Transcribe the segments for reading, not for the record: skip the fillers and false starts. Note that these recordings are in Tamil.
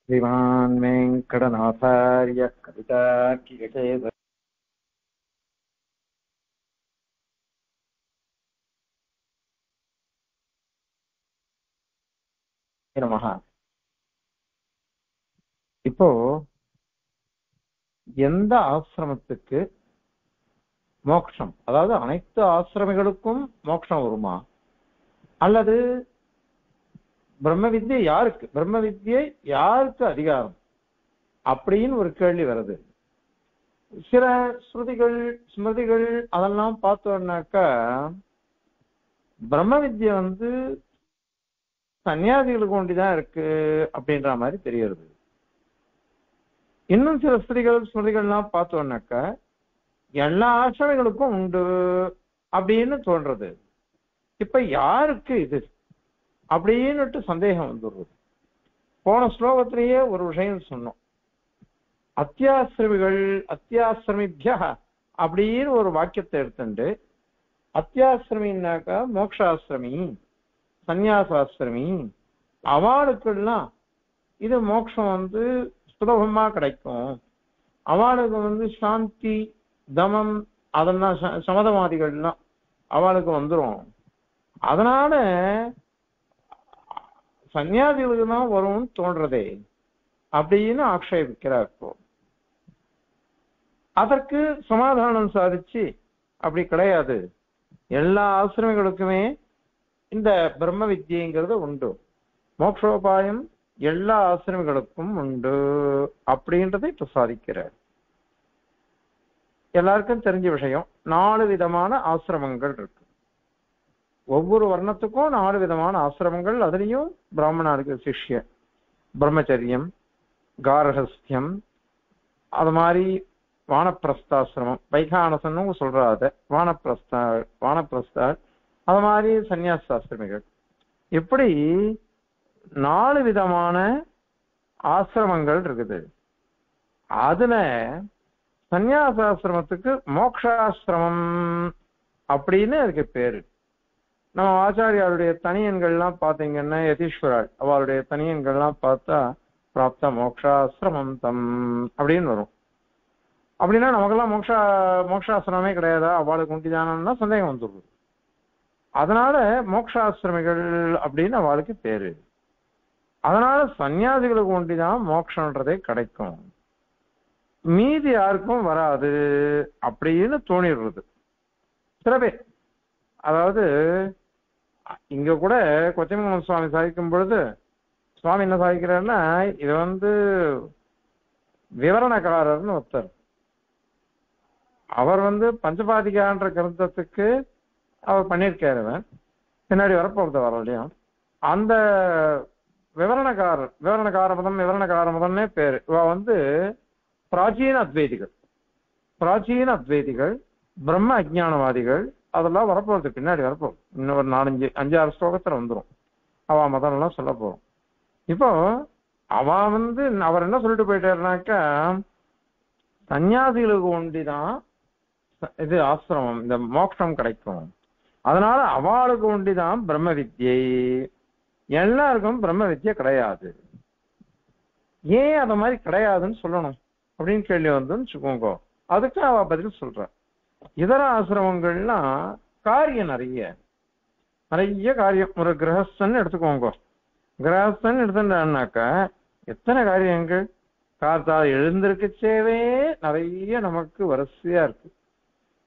श्रीमान् वेङ्कटनाथार्य कवितार्किकेसरी நமஹ. இப்போ எந்த ஆசிரமத்துக்கு மோட்சம், அதாவது அனைத்து ஆசிரமிகளுக்கும் மோட்சம் வருமா, அல்லது பிரம்ம வித்யை யாருக்கு அதிகாரம் அப்படின்னு ஒரு கேள்வி வருது. சில ஸ்ருதிகள் ஸ்மிருதிகள் அதெல்லாம் பார்த்தோம்னாக்கா பிரம்ம வித்யை சன்னியாசிகளுக்கு ஒண்டிதான் இருக்கு அப்படின்ற மாதிரி தெரியுது. இன்னும் சில ஸ்மிருதிகள்லாம் பார்த்தோம்னாக்கா எல்லா ஆசிரமிகளுக்கும் உண்டு அப்படின்னு தோன்றது. இப்ப யாருக்கு இது அப்படின்னுட்டு சந்தேகம் வந்துடுறது. போன ஸ்லோகத்திலேயே ஒரு விஷயம் சொன்னோம். அத்தியாசிரமிபியா அப்படின்னு ஒரு வாக்கியத்தை எடுத்துட்டு, அத்தியாசிரமின்னாக்கா மோக்ஷாசிரமி, சந்நியாசாசிரமி, அவளுக்கெல்லாம் இது மோட்சம் சுலபமா கிடைக்கும். அவளுக்கு சாந்தி தமம் அதெல்லாம் சமதவாதிகள்லாம் அவளுக்கு வந்துரும். அதனால சன்னியாசிகளுக்கு தான் வரும்னு தோன்றதே அப்படின்னு ஆக்ஷேபிக்கிறார். இப்போ அதற்கு சமாதானம் சாதிச்சு அப்படி கிடையாது, எல்லா ஆசிரமிகளுக்குமே இந்த பிரம்ம வித்யைங்கிறது உண்டு, மோட்சோபாயம் எல்லா ஆசிரமிகளுக்கும் உண்டு அப்படின்றதை இப்ப சாதிக்கிறார். எல்லாருக்கும் தெரிஞ்ச விஷயம், 4 விதமான ஆசிரமங்கள் இருக்கு. ஒவ்வொரு வர்ணத்துக்கும் 4 விதமான ஆசிரமங்கள். அதுலயும் பிராமணருக்கு சிஷ்ய பிரம்மச்சரியம், காரஹஸ்தியம், அது மாதிரி வானப்பிரஸ்தாசிரமம், வைகானசன்னு சொல்றாத வானப்பிரஸ்தார், அது மாதிரி சன்னியாசாசிரமிகள், இப்படி 4 விதமான ஆசிரமங்கள் இருக்குது. அதுல சன்னியாசாசிரமத்துக்கு மோக்ஷாசிரமம் அப்படின்னு அதுக்கு பேரு. நம்ம ஆச்சாரியாருடைய தனியன்கள்லாம் பார்த்தீங்கன்னா யதீஸ்வரால் அவளுடைய தனியன்கள்லாம் பார்த்தா பிராப்த மோக்ஷாசிரமம் தம் அப்படின்னு வரும். அப்படின்னா நமக்கெல்லாம் மோக்ஷாசிரமே கிடையாதா, அவளுக்கு உண்டிதானா சந்தேகம் வந்துடுது. அதனால மோக்ஷாசிரமிகள் அப்படின்னு அவளுக்கு பேரு. அதனால சன்னியாசிகளுக்கு ஒண்டிதான் மோட்சம்ன்றதே கிடைக்கும், மீதி யாருக்கும் வராது அப்படின்னு தோணிடுறது சில பேர். அதாவது இங்க கூட கொச்சமங்கலம் சுவாமி சாதிக்கும் பொழுது சுவாமி என்ன சாதிக்கிறாருன்னா, இது விவரணக்காரர்னு ஒருத்தர். அவர் பஞ்சபாதிகான்ற கிரந்தத்துக்கு அவர் பண்ணியிருக்காரு. பின்னாடி வரப்போறது வரலையும் அந்த விவரணக்கார மதம்னே பேரு. இவ பிராச்சீன அத்வைதிகள், பிரம்ம அஜ்ஞானவாதிகள், அதெல்லாம் வரப்போறது பின்னாடி வரப்போகுது. இன்னும் ஒரு 4-5-6 ஸ்லோகத்துல வந்துடும். அவ மதம் எல்லாம் சொல்ல போறோம். இப்போ அவ அவர் என்ன சொல்லிட்டு போயிட்டாருனாக்கா, சன்னியாசிகளுக்கு ஒண்டிதான் இது ஆசிரமம், இந்த மோட்சம் கிடைக்கும். அதனால அவளுக்கு ஒண்டிதான் பிரம்ம வித்யை, எல்லாருக்கும் பிரம்ம வித்யை கிடையாது. ஏன் அத மாதிரி கிடையாதுன்னு சொல்லணும் அப்படின்னு கேள்வி வச்சுக்கோங்க. அதுக்கு அவ பதில் சொல்ற. இதர ஆசிரமங்கள்லாம் காரியம் நிறைய காரியம். ஒரு கிரகஸ்தன் எடுத்துக்கோங்க. கிரகஸ்தன் எடுத்துட்டான்னாக்கா எத்தனை காரியங்கள், காத்தால் எழுந்திருக்கச்சேவே நிறைய நமக்கு வரிசையா இருக்கு.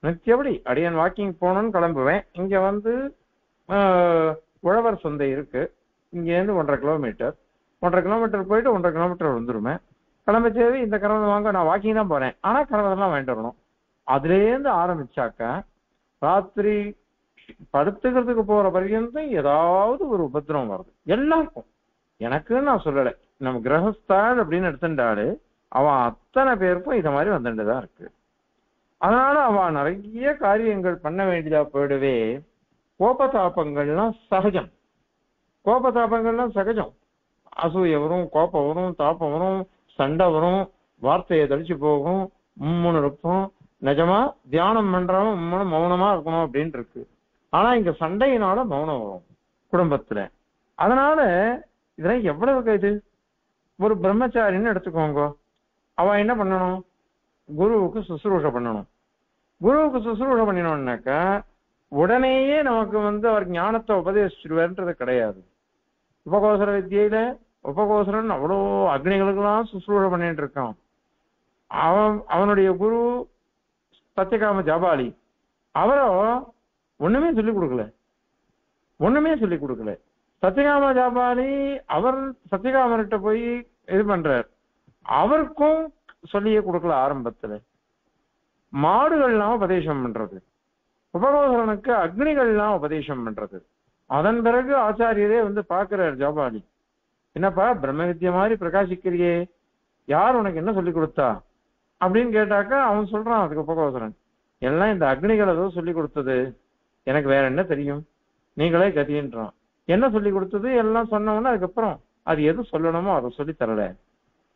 நிச்சயப்படி அடியன் வாக்கிங் போகணும்னு கிளம்புவேன். இங்க உழவர் சந்தை இருக்கு, இங்கேருந்து 1.5 கிலோமீட்டர் போயிட்டு 1.5 கிலோமீட்டர் வந்துருமே. கிளம்பச்சேவே இந்த கிரமத்தை வாங்க நான் வாக்கிங் தான் போறேன், ஆனா கிரமத்தெல்லாம் வாங்கிட்டு வரணும். அதுலேருந்து ஆரம்பிச்சாக்க ராத்திரி படுத்துக்கிறதுக்கு போற பர்யந்தம் ஏதாவது ஒரு உபத்திரவம் வருது எல்லாருக்கும். எனக்குன்னு நான் சொல்லலை, நம்ம கிரகஸ்தாள் அப்படின்னு எடுத்துட்டாரு அவன் அத்தனை பேருக்கும் இத மாதிரி வந்துட்டுதான் இருக்கு. அதனால அவன் நிறைய காரியங்கள் பண்ண வேண்டியதா போயிடுவே. கோபதாபங்கள்லாம் சகஜம். அசூய வரும், கோபம் வரும், தாப்பம் வரும், சண்டை வரும், வார்த்தையை தடிச்சு போகும், மும்முன்னு இருப்போம். நிஜமா தியானம் பண்றவன் மௌனமா இருக்கணும் அப்படின்னு இருக்கு. ஆனா இங்க சண்டையினால மௌனம் வரும் குடும்பத்துல. அதனால இதெல்லாம் எவ்வளவு இது ஒரு பிரம்மச்சாரின்னு எடுத்துக்கோங்க, அவ என்ன பண்ணணும்? குருவுக்கு சுசுரூஷை பண்ணணும். குருவுக்கு சுசுரூஷை பண்ணினோம்னாக்கா உடனேயே நமக்கு அவர் ஞானத்தை உபதேசிச்சுடுவார்ன்றது கிடையாது. உபகோசர வித்தியில உபகோசரன் அவ்வளோ அக்னிகளுக்கெல்லாம் சுசுரூஷை பண்ணிட்டு இருக்கான். அவனுடைய குரு சத்தியகாம ஜாபாலி, அவரோ ஒண்ணுமே சொல்லிக் கொடுக்கல, ஒண்ணுமே சொல்லிக் கொடுக்கல. சத்தியகாம ஜாபாலி அவர் சத்தியகாமர்கிட்ட போய் இது பண்றார், அவருக்கும் சொல்லியே கொடுக்கல. ஆரம்பத்துல மாடுகள்லாம் உபதேசம் பண்றது, உபகோசரனுக்கு அக்னிகள்லாம் உபதேசம் பண்றது. அதன் பிறகு ஆச்சாரியரே பாக்குறார் ஜாபாலி, என்னப்பா பிரம்ம வித்யா மாதிரி பிரகாசிக்கிறியே, யார் உனக்கு என்ன சொல்லி கொடுத்தா அப்படின்னு கேட்டாக்கா அவன் சொல்றான், அதுக்கு உபகோசரன், எல்லாம் இந்த அக்னிகள் ஏதோ சொல்லி கொடுத்தது, எனக்கு வேற என்ன தெரியும், நீங்களே கதின்றான். என்ன சொல்லி கொடுத்தது எல்லாம் சொன்னவொன்னு அதுக்கப்புறம் அது எது சொல்லணுமோ அதை சொல்லி தரல,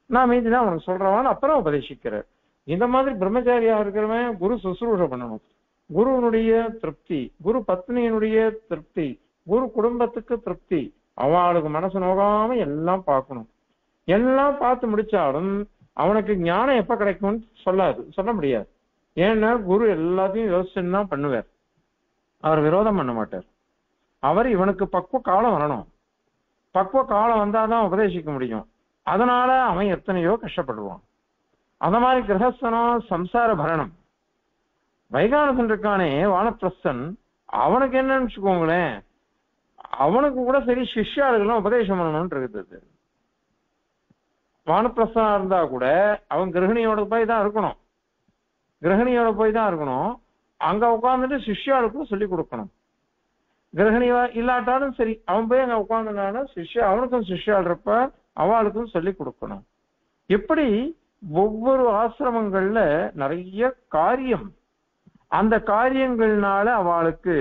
நான் மீதிதான் உனக்கு சொல்றவான்னு அப்புறம் உபதேசிக்கிறார். இந்த மாதிரி பிரம்மச்சாரியா இருக்கிறவன் குரு சுசுரூஷை பண்ணணும். குருவனுடைய திருப்தி, குரு பத்னியினுடைய திருப்தி, குரு குடும்பத்துக்கு திருப்தி, அவளுக்கு மனசு நோகாம எல்லாம் பார்க்கணும். எல்லாம் பார்த்து முடிச்சாலும் அவனுக்கு ஞானம் எப்ப கிடைக்கும்னு சொல்ல முடியாது. ஏன்னா குரு எல்லாத்தையும் யோசிச்சுன்னு தான் பண்ணுவார், அவர் விரோதம் பண்ண மாட்டார். அவர் இவனுக்கு பக்குவ காலம் வரணும், பக்குவ காலம் வந்தாதான் உபதேசிக்க முடியும். அதனால அவன் எத்தனையோ கஷ்டப்படுவான். அந்த மாதிரி கிரகஸ்தனம் சம்சார பரணம். வைகானசன் இருக்கானே வானப்பிரஸ்தன், அவனுக்கு என்னன்னு வச்சுக்கோங்களேன், அவனுக்கு கூட சரி சிஷ்யாளுக்கெல்லாம் உபதேசம் பண்ணணும்னு இருக்குது. வானப்பிரஸ்தனா இருந்தா கூட அவன் கிரகிணியோட போய் தான் இருக்கணும், கிரகிணியோட போய் தான் இருக்கணும். அங்க உட்காந்துட்டு சிஷ்யாளுக்கும் சொல்லி கொடுக்கணும். கிரகிணி இல்லாட்டாலும் சரி அவன் போய் அங்க உட்காந்துனாலும் அவனுக்கும் சிஷ்யாள் இருப்ப அவளுக்கும் சொல்லி கொடுக்கணும். இப்படி ஒவ்வொரு ஆசிரமங்கள்ல நிறைய காரியம், அந்த காரியங்கள்னால அவளுக்கு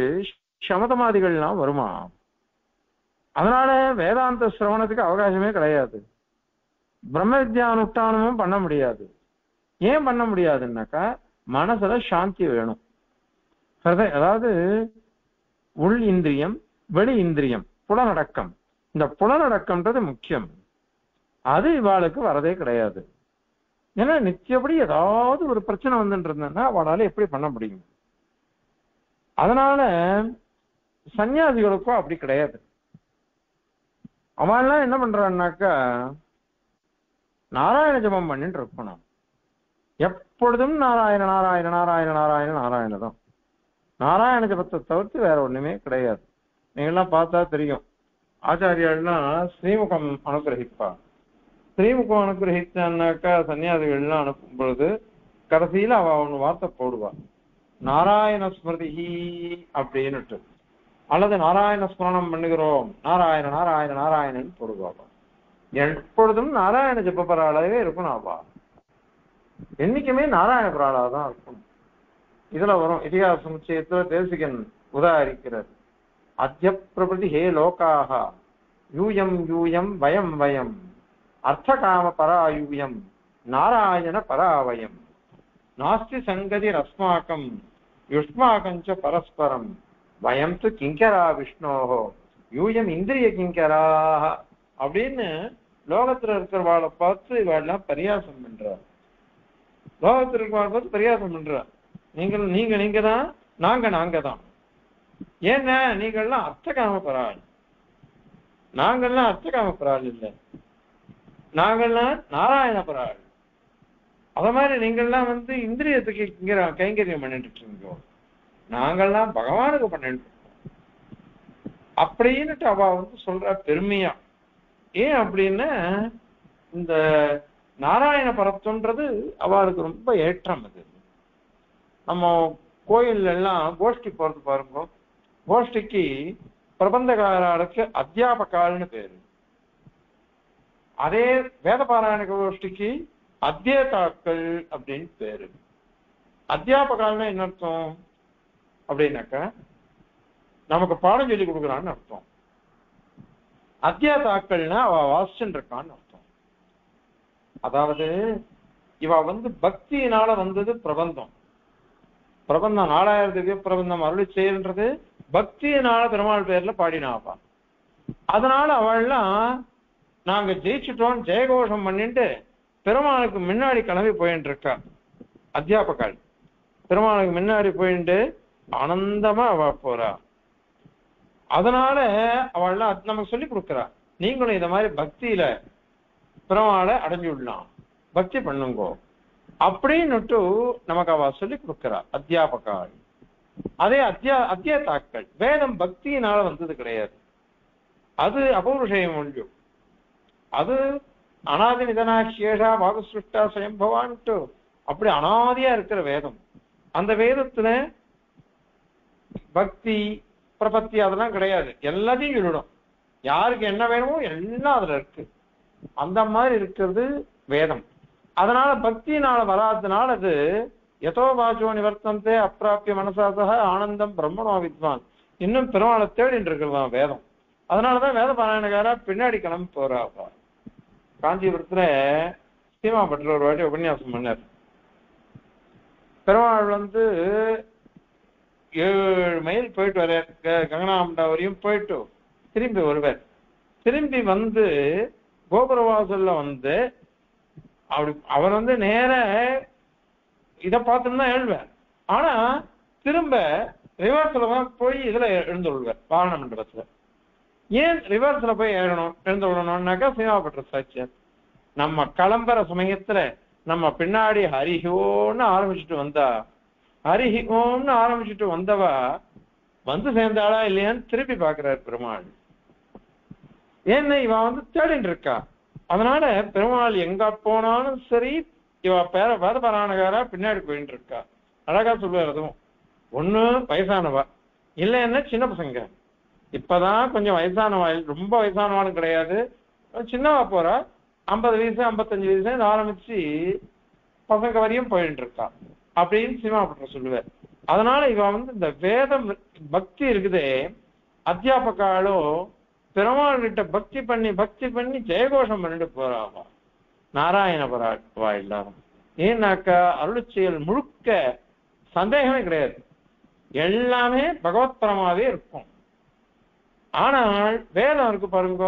சமதமாதிகள்லாம் வருமா. அதனால வேதாந்த சிரவணத்துக்கு அவகாசமே கிடையாது, பிரம்ம வித்யா அனுஷ்டானமும் பண்ண முடியாது. ஏன் பண்ண முடியாதுன்னாக்கா மனசுல சாந்தி வேணும். அதாவது உள் இந்திரியம் வெளி இந்திரியம் புலனடக்கம், இந்த புலனடக்கம்ன்றது முக்கியம். அது இவாளுக்கு வரதே கிடையாது. ஏன்னா நித்தியப்படி ஏதாவது ஒரு பிரச்சனை வந்துன்றதுன்னா அவளால எப்படி பண்ண முடியும். அதனால சன்னியாசிகளுக்கும் அப்படி கிடையாது. அவன்லாம் என்ன பண்றான்னாக்கா நாராயண ஜபம் பண்ணிட்டு இருக்கணும். எப்பொழுதும் நாராயண நாராயண நாராயண நாராயண நாராயண தான். நாராயண ஜபத்தை தவிர்த்து வேற ஒண்ணுமே கிடையாது. நீங்கெல்லாம் பார்த்தா தெரியும், ஆச்சாரியர்கள்லாம் ஸ்ரீமுகம் அனுகிரகிப்பா. ஸ்ரீமுகம் அனுகிரகிச்சான்னாக்கா சன்னியாசிகள்லாம் அனுப்பும் பொழுது கடைசியில அவ ஒண்ணு வார்த்தை போடுவா, நாராயண ஸ்மிருதி அப்படின்னுட்டு, அல்லது நாராயண ஸ்மரணம் பண்ணுகிறோம், நாராயண நாராயண நாராயணன் போடுவாங்க. எப்பொழுதும் நாராயண ஜபபராளாவே இருக்கணும். அவா என்னைக்குமே நாராயண பராளாதான் இருக்கணும். இதுல வரும் இதிகாச சமுச்சயத்துல தேசிகன் உதாரிக்கிறார், அத்ய பிரபதி ஹே லோகாக யூயம் யூயம் வயம் வயம் அர்த்தகாம பராயூயம் நாராயண பராவயம் நாஸ்தி சங்கதி ரஸ்மாக்கம் யுஷ்மாகஞ்ச பரஸ்பரம் வயம் து கிங்கரா விஷ்ணோஹோ யூயம் இந்திரிய கிங்கராக அப்படின்னு லோகத்துல இருக்கிறவாளை பார்த்து இவாள்லாம் பரியாசம் பண்றார். லோகத்துல இருக்கிறவாளை பார்த்து பரியாசம் பண்றார். நீங்க தான், நாங்க தான். ஏன்னா நீங்கள்லாம் அர்த்தகாம பராள், நாங்கள்லாம் அர்த்தகாம பராள் இல்லை, நாங்கள்லாம் நாராயண பராள். அத மாதிரி நீங்கள்லாம் இந்திரியத்துக்கு கைங்கரியம் பண்ணிட்டு இருக்கீங்க, நாங்கள்லாம் பகவானுக்கு பண்ணிட்டு இருக்கோம் அப்படின்னுட்டு அவ சொல்ற பெருமையா. ஏன் அப்படின்னா இந்த நாராயண பரத்துன்றது அவளுக்கு ரொம்ப ஏற்றம். அது நம்ம கோயில் எல்லாம் கோஷ்டி போறது பாருங்க, கோஷ்டிக்கு பிரபந்தகாரருக்கு அத்தியாபகால்னு பேரு. அதே வேத பாராயண கோஷ்டிக்கு அத்தியதாக்கள் அப்படின்னு பேரு. அத்தியாபகால்னா என்ன அர்த்தம் அப்படின்னாக்கா நமக்கு பாடம் சொல்லி கொடுக்குறான்னு அர்த்தம். அத்தியாதாக்கள்னா அவ வாசிச்சுட்டு இருக்கான்னு அர்த்தம். அதாவது இவ பக்தியினால வந்தது பிரபந்தம். பிரபந்தம் 4000 திவ்ய பிரபந்தம் அருளி செய்யறது பக்தியினால பெருமாள் பேர்ல பாடினாவா. அதனால அவள்லாம் நாங்க ஜெயிச்சுட்டோம் ஜெயகோஷம் பண்ணிட்டு பெருமாளுக்கு முன்னாடி கிளம்பி போயிட்டு இருக்கா அத்தியாபகாள். பெருமாளுக்கு முன்னாடி போயிட்டு ஆனந்தமா அவ போறா. அதனால அவள்லாம் நமக்கு சொல்லி கொடுக்குறா, நீங்களும் இந்த மாதிரி பக்தியில பெருமாளை அடைஞ்சு விடலாம், பக்தி பண்ணுங்கோ அப்படின்னுட்டு நமக்கு அவ சொல்லி கொடுக்குறா அத்தியாபகாள். அதே அத்தியதாக்கள் வேதம் பக்தியினால வந்தது கிடையாது, அது அபௌருஷயம் ஒன்று. அது அனாதி நிதனா சேஷா வாகுசிருஷ்டா சுயம்பவான்ட்டு அப்படி அனாதியா இருக்கிற வேதம். அந்த வேதத்துல பக்தி பிரபத்தி அதெல்லாம் கிடையாது, எல்லாத்தையும் சொல்லிடும். யாருக்கு என்ன வேணுமோ எல்லாம் அதுல இருக்கு. அந்த மாதிரி இருக்கிறது வேதம். அதனால பக்தியினால வராதனால அது எதோ வாச்சோ நிவர்த்தந்தே அப்பிராப்பிய மனசாசக ஆனந்தம் பிரம்மணோ வித்வான், இன்னும் பெருமாளை தேடிட்டு இருக்கிறதான் வேதம். அதனாலதான் வேத பாராயணக்காரா பின்னாடி கிளம்பி போறாப்பா. காஞ்சிபுரத்துல சீமா பட்டர் ஒரு வாட்டி உபன்யாசம் பண்ணார். பெருமாள் 7 மைல் போயிட்டு வர கங்கனாமண்டா வரையும் போயிட்டு திரும்பி வருவார். திரும்பி கோபுரவாசல்ல அப்படி அவர் நேர இதை பார்த்துன்னு எழுவார். ஆனா திரும்ப ரிவர்ஸ்ல போய் இதுல எழுந்து கொள்வார் வாகன மண்டபத்துல. ஏன் ரிவர்ஸ்ல போய் எழுந்து விடணும்னாக்கா சீமாபட்டர் சாட்சியார் நம்ம கிளம்புற சமயத்துல நம்ம பின்னாடி ஹரிஹோன்னு ஆரம்பிச்சுட்டு வந்தவா சேர்ந்தாளா இல்லையான்னு திருப்பி பாக்குறாரு பெருமாள். ஏன்னா இவ தேடிட்டு இருக்கா. அதனால பெருமாள் எங்க போனாலும் சரி இவ வேத பாராயணக்காரா பின்னாடி போயிட்டு இருக்கா. அழகா சொல்லுவார். அதுவும் ஒண்ணு வயசானவா இல்லைன்னா சின்ன பசங்க. இப்பதான் கொஞ்சம் வயசானவா, ரொம்ப வயசானவான்னு கிடையாது, சின்னவா போறா. 50 வயசு 55 வயசுல ஆரம்பிச்சு பசங்க வரையும் போயிட்டு இருக்கா அப்படின்னு சீமாபட்டர் சொல்லுவார். அதனால இவ இந்த வேதம் பக்தி இருக்குதே, அத்தியாபகாலோ பெருமாள் கிட்ட பக்தி பண்ணி ஜெயகோஷம் பண்ணிட்டு போறாவா நாராயண பராவா எல்லாரும். ஏன்னாக்கா அருள் செயல் முழுக்க சந்தேகமே கிடையாது, எல்லாமே பகவத் பரமாவே இருக்கும். ஆனால் வேதம் இருக்கு பாருங்க,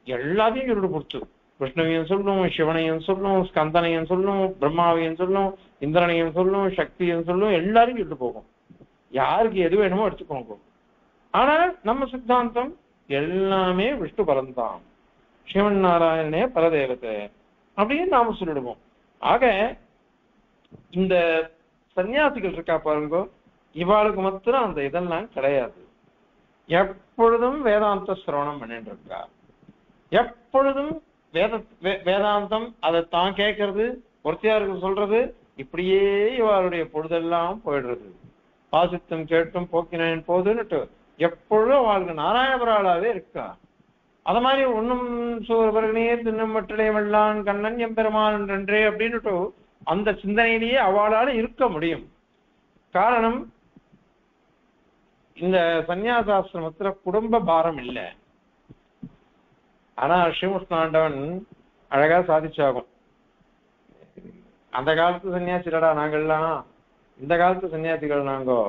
எல்லாத்தையும் சொல்லிட்டு கொடுத்து விஷ்ணுவையும் சொல்லும், சிவனையும் சொல்லும், ஸ்கந்தனையும் சொல்லும், பிரம்மாவையும் சொல்லும், இந்திரனையும் சொல்லும், சக்தியும் சொல்லும், எல்லாரையும் சொல்லிட்டு போகும். யாருக்கு எது வேணுமோ எடுத்துக்கோங்க. ஆனால் நம்ம சித்தாந்தம் எல்லாமே விஷ்ணு பரந்தான், சிவன் நாராயணனே பரதேவத்தை அப்படின்னு நாம சொல்லிடுவோம். ஆக இந்த சன்னியாசிகள் இருக்கா பாருங்க, இவாளுக்கு மாத்திரம் அந்த இதெல்லாம் கிடையாது. எப்பொழுதும் வேதாந்த சிரவணம் பண்ணிட்டு இருக்கா, எப்பொழுதும் வேதாந்தம் அதை தான் கேட்கறது, ஒருத்தியாருக்கு சொல்றது, இப்படியே இவருடைய பொழுதெல்லாம் போயிடுறது. பாசித்தம் கேட்டும் போக்கினேன் போதுன்னுட்டு எப்பொழுதும் அவளுக்கு நாராயணபுராளாவே இருக்கா. அத மாதிரி ஒன்னும் சூரபரகனே தின்னும் மற்றே வெள்ளான் கண்ணன் எம்பெருமான் என்றே அப்படின்னுட்டு அந்த சிந்தனையிலேயே அவளால இருக்க முடியும். காரணம், இந்த சன்னியாசாசிரமத்துல குடும்ப பாரம் இல்லை. ஆனா ஸ்ரீமுஷ்ணாண்டவன் அழகா சாதிச்சாகும். அந்த காலத்து சன்னியாசிகளடா நாங்கள்லாம், இந்த காலத்து சன்னியாசிகள் நாங்கோ.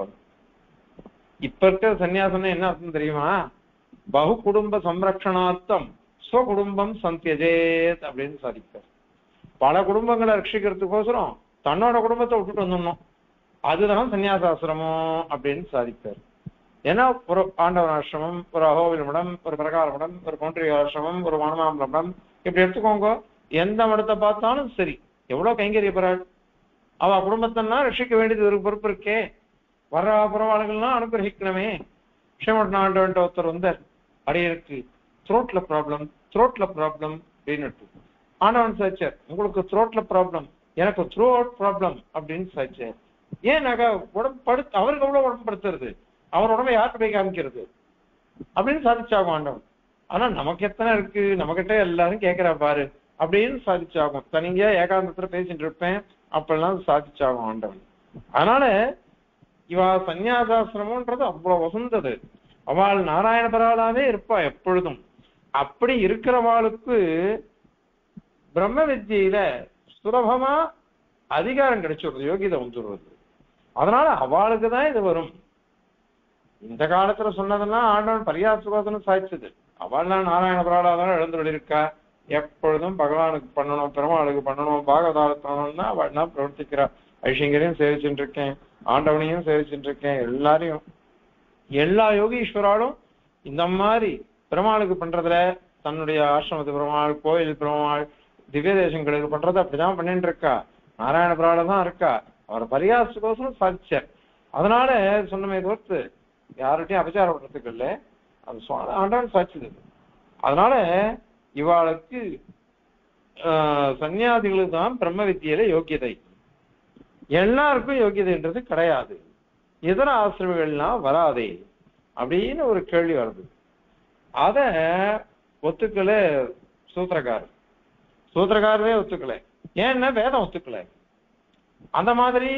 இப்ப இருக்க சன்னியாசம்னா என்ன அர்த்தம் தெரியுமா? பகு குடும்ப சம்ரக்ஷணார்த்தம் ஸ்வகுடும்பம் சந்தியஜேத் அப்படின்னு சாதிப்பார். பல குடும்பங்களை ரட்சிக்கிறதுக்கோசரம் தன்னோட குடும்பத்தை விட்டுட்டு வந்துடணும், அதுதான் சன்னியாசாசிரமம் அப்படின்னு சாதிப்பார். ஏன்னா ஒரு ஆண்டவன் ஆசிரமம், ஒரு அகோவில் மடம், ஒரு பிரகார மடம், ஒரு கௌண்டரிய ஆசிரமம், ஒரு வனமாமல மடம், இப்படி எடுத்துக்கோங்க. எந்த மடத்தை பார்த்தாலும் சரி, எவ்வளவு கைங்கரியப்பறாள் அவ குடும்பத்தன்னா ரட்சிக்க வேண்டியது ஒரு பொறுப்பு இருக்கே. வர்ற புறவாளுகள்லாம் அனுகிரகிக்கணுமே. ஸ்ரீமட் ஆண்டவன் ஒருத்தர் அடையிருக்கு த்ரோட்ல ப்ராப்ளம் அப்படின்னு ஆண்டவன் சாச்சார், உங்களுக்கு த்ரோட்ல ப்ராப்ளம், எனக்கு த்ரூ அவுட் ப்ராப்ளம் அப்படின்னு சாச்சார். ஏன்னாக்கா அவருக்கு எவ்வளவு உடம்பு படுத்துறது, அவர் உடம்பை யாருக்கு போய் காமிக்கிறது அப்படின்னு சாதிச்சாகும் ஆண்டவன். ஆனா நமக்கு எத்தனை இருக்கு, நம்மகிட்ட எல்லாரும் கேட்கிறா பாரு அப்படின்னு சாதிச்சாகும். தனிங்க ஏகாந்தத்துல பேசிட்டு இருப்பேன் அப்பெல்லாம் சாதிச்சாகும் ஆண்டவன். அதனால இவா சன்னியாசாசிரமன்றது அவ்வளவு வசந்தது. அவள் நாராயண பரவாலாவே இருப்பா எப்பொழுதும். அப்படி இருக்கிறவாளுக்கு பிரம்ம வித்தியில சுலபமா அதிகாரம் கிடைச்சிடுறது, யோகிதை வந்துடுறது. அதனால அவளுக்கு தான் இது வரும். இந்த காலத்துல சொன்னதெல்லாம் ஆண்டவன் பரியாசுவாதனம் சாய்ச்சது. அவள்லாம் நாராயண பரவாலாதான் எழுந்துள்ள இருக்கா, எப்பொழுதும் பகவானுக்கு பண்ணணும், பெருமாளுக்கு பண்ணணும், பாகவதாரத்தணும்னா அவள் நான் பிரவர்த்திக்கிறா. ஐஷங்கரையும் சேவிச்சுட்டு இருக்கேன், ஆண்டவனையும் சேவிச்சுட்டு இருக்கேன், எல்லாரையும். எல்லா யோகீஸ்வராலும் இந்த மாதிரி பெருமாளுக்கு பண்றதுல தன்னுடைய ஆசிரமத்து பெருமாள், கோயில் பெருமாள், திவ்ய தேசங்களுக்கு பண்றது அப்படிதான் பண்ணிட்டு இருக்கா. நாராயண பிரால தான் இருக்கா. அவர் பரிகாசத்துக்கோசரம் சாதிச்சார். அதனால சொன்னமே தோர்த்து யார்கிட்டையும் அபச்சாரப்படுறதுக்கு இல்லை, அது ஆண்டவன் சாட்சிது. அதனால இவாளுக்கு சன்னியாசிகளுக்கு தான் பிரம்ம வித்தியில யோக்கியதை, எல்லாருக்கும் யோக்கியதைன்றது கிடையாது. இதர ஆசிரமங்கள்லாம் வராதே அப்படின்னு ஒரு கேள்வி வருது. அத ஒத்துக்கல சூத்திரக்காரரே ஒத்துக்கல. ஏன்னா வேதம் ஒத்துக்கல, அந்த மாதிரி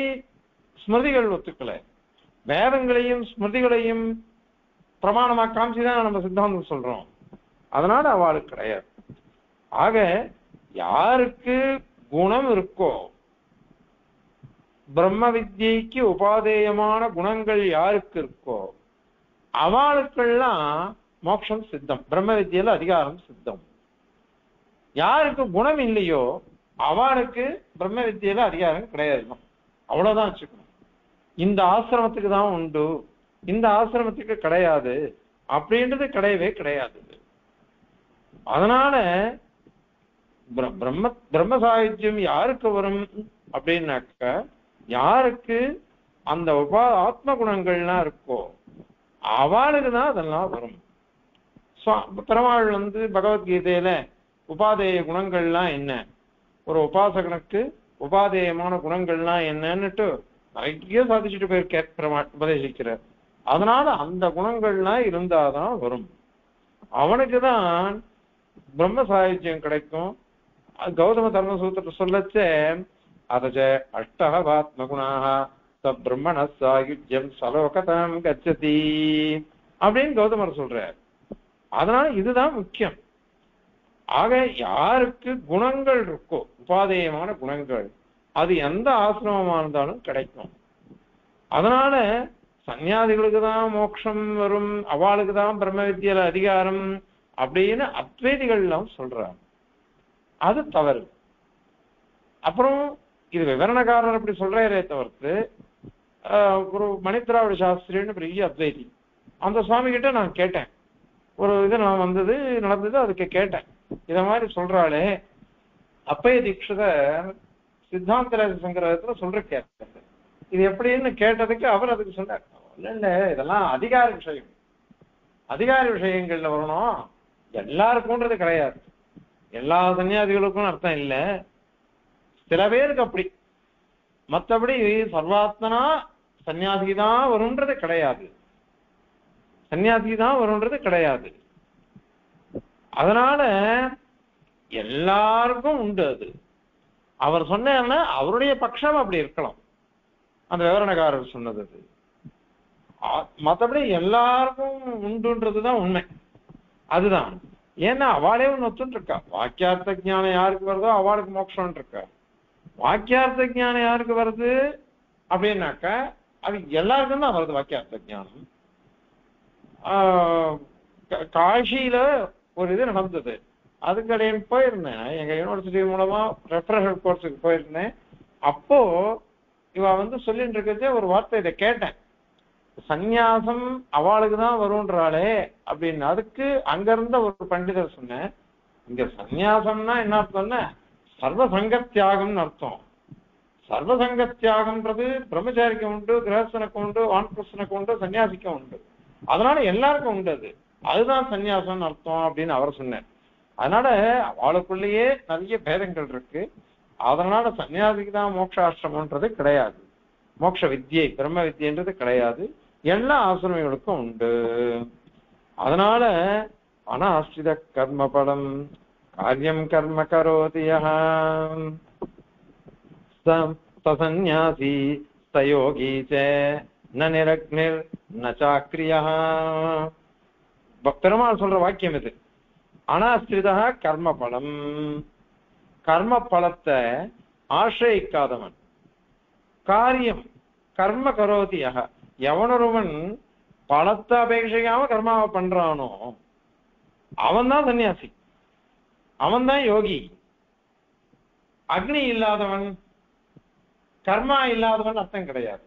ஸ்மிருதிகள் ஒத்துக்கல. வேதங்களையும் ஸ்மிருதிகளையும் பிரமாணமா காமிச்சுதான் நம்ம சித்தாந்தம் சொல்றோம். அதனால அவளுக்கு கிடையாது. ஆக யாருக்கு குணம் இருக்கோ, பிரம்ம வித்யைக்கு உபாதேயமான குணங்கள் யாருக்கு இருக்கோ அவளுக்கெல்லாம் மோட்சம் சித்தம், பிரம்ம வித்யில அதிகாரம் சித்தம். யாருக்கு குணம் இல்லையோ அவளுக்கு பிரம்ம வித்யில அதிகாரம் கிடையாது. அவ்வளவுதான் வச்சுக்கணும். இந்த ஆசிரமத்துக்கு தான் உண்டு, இந்த ஆசிரமத்துக்கு கிடையாது அப்படின்றது கிடையவே கிடையாது. அதனால பிரம்ம சாகித்யம் யாருக்கு வரும் அப்படின்னாக்க, யாருக்கு அந்த ஆத்ம குணங்கள்லாம் இருக்கோ அவளுக்கு தான் அதெல்லாம் வரும். பெருமாள் பகவத்கீதையில உபாதேய குணங்கள்லாம் என்ன, ஒரு உபாசகனுக்கு உபாதேயமான குணங்கள்லாம் என்னன்னுட்டு நிறைய சாதிச்சுட்டு போயிருக்கார் பெருமாள், உபதேசிக்கிறார். அதனால அந்த குணங்கள்லாம் இருந்தாதான் வரும். அவனுக்குதான் பிரம்ம சாகித்யம் கிடைக்கும். கௌதம தர்ம சூத்திர சொல்லச்சே அதச்ச அஷ்டஹாத்ம குணாஹ பிரம்மண சாகித்யம் சலோகதாம் கச்சதி அப்படின்னு கௌதமர் சொல்றார். அதனால இதுதான் முக்கியம். ஆக யாருக்கு குணங்கள் இருக்கோ, உபாதேயமான குணங்கள், அது எந்த ஆசிரமமா இருந்தாலும் கிடைக்கும். அதனால சன்னியாசிகளுக்கு தான் மோட்சம் வரும், அவளுக்கு தான் பிரம்ம வித்யில அதிகாரம் அப்படின்னு அத்வைதிகள் எல்லாம் சொல்றாங்க. அது தவறு. அப்புறம் இது விவரணக்காரர் அப்படி சொல்றே தவிர்த்து, ஒரு மணித்திராவிட சாஸ்திரின்னு பெரிய அத்வைதி, அந்த சுவாமி கிட்ட நான் கேட்டேன், ஒரு இது நான் நடந்தது, அதுக்கு கேட்டேன், இத மாதிரி சொல்றாளே அப்பைய தீட்சித சித்தாந்த சங்கரத்துல சொல்ற கேட்டது இது எப்படின்னு கேட்டதுக்கு அவர் அதுக்கு சொன்னார், இல்ல இதெல்லாம் அதிகார விஷயம், அதிகார விஷயங்கள்ல வரணும், எல்லாருக்கும்ன்றது கிடையாது, எல்லா சன்னியாசிகளுக்கும் அர்த்தம் இல்லை, சில பேருக்கு அப்படி, மற்றபடி சர்வாத்மனா சன்னியாசி தான் வரும்ன்றது கிடையாது, சன்னியாசி தான் வரும்ன்றது கிடையாது. அதனால எல்லாருக்கும் உண்டு அது. அவர் சொன்னா அவருடைய பட்சம் அப்படி இருக்கலாம், அந்த விவரணக்காரர் சொன்னது அது. மற்றபடி எல்லாருக்கும் உண்டுன்றதுதான் உண்மை. அதுதான். ஏன்னா அவளே ஒண்ணு ஒத்துன்னு இருக்கா, வாக்கியார்த்த ஞானம் யாருக்கு வருதோ அவளுக்கு மோட்சம் இருக்கா. வாக்கியார்த்த ஞானம் யாருக்கு வருது அப்படின்னாக்க அது எல்லாருக்கும் தான் வருது வாக்கியார்த்த ஞானம். காஷியில ஒரு இது நடந்தது, அதுக்கடைய போயிருந்தேன், எங்க யூனிவர்சிட்டி மூலமா ரெஃபரல் கோர்ஸுக்கு போயிருந்தேன். அப்போ இவ சொல்லிட்டு இருக்கிறதே ஒரு வார்த்தை இதை கேட்டேன், சந்நியாசம் அவளுக்கு தான் வரும்ன்றாளே அப்படின்னு. அதுக்கு அங்க இருந்த ஒரு பண்டிதர் சொன்னேன், இங்க சந்நியாசம்னா என்ன அர்த்தம்னா சர்வசங்க தியாகம்னு அர்த்தம். சர்வசங்க தியாகம்ன்றது பிரம்மச்சாரிக்கு உண்டு, கிரகஸ்தனுக்கு உண்டு, வான்பிரஸ்தனுக்கு உண்டு, சன்னியாசிக்கும் உண்டு. அதனால எல்லாருக்கும் உண்டு அது, அதுதான் சன்னியாசம்னு அர்த்தம் அப்படின்னு அவர் சொன்னார். அதனால அவளுக்குள்ளேயே நிறைய பேதங்கள் இருக்கு. அதனால சன்னியாசிக்கு தான் மோட்சாசிரமன்றது கிடையாது, மோட்ச வித்யை பிரம்ம வித்யன்றது கிடையாது, எல்லா ஆசிரமிகளுக்கும் உண்டு. அதனால அனாஸ்ரித கர்ம பலம் காரியம் கர்ம கரோதியா சன்யாசி சயோகி ந நிரக்னிர் ந சாக்ரியா. பெருமாள் சொல்ற வாக்கியம் இது. அனாஸ்ரிதா கர்ம பலம், கர்ம பலத்தை ஆசிரியிக்காதவன், காரியம் கர்ம கரோதியாக, எவனொருவன் பலத்தை அபேட்சிக்காம கர்மாவை பண்றானோ அவன் தான் சன்னியாசி. அவன் தான் யோகி. அக்னி இல்லாதவன், கர்மா இல்லாதவன் அர்த்தம் கிடையாது.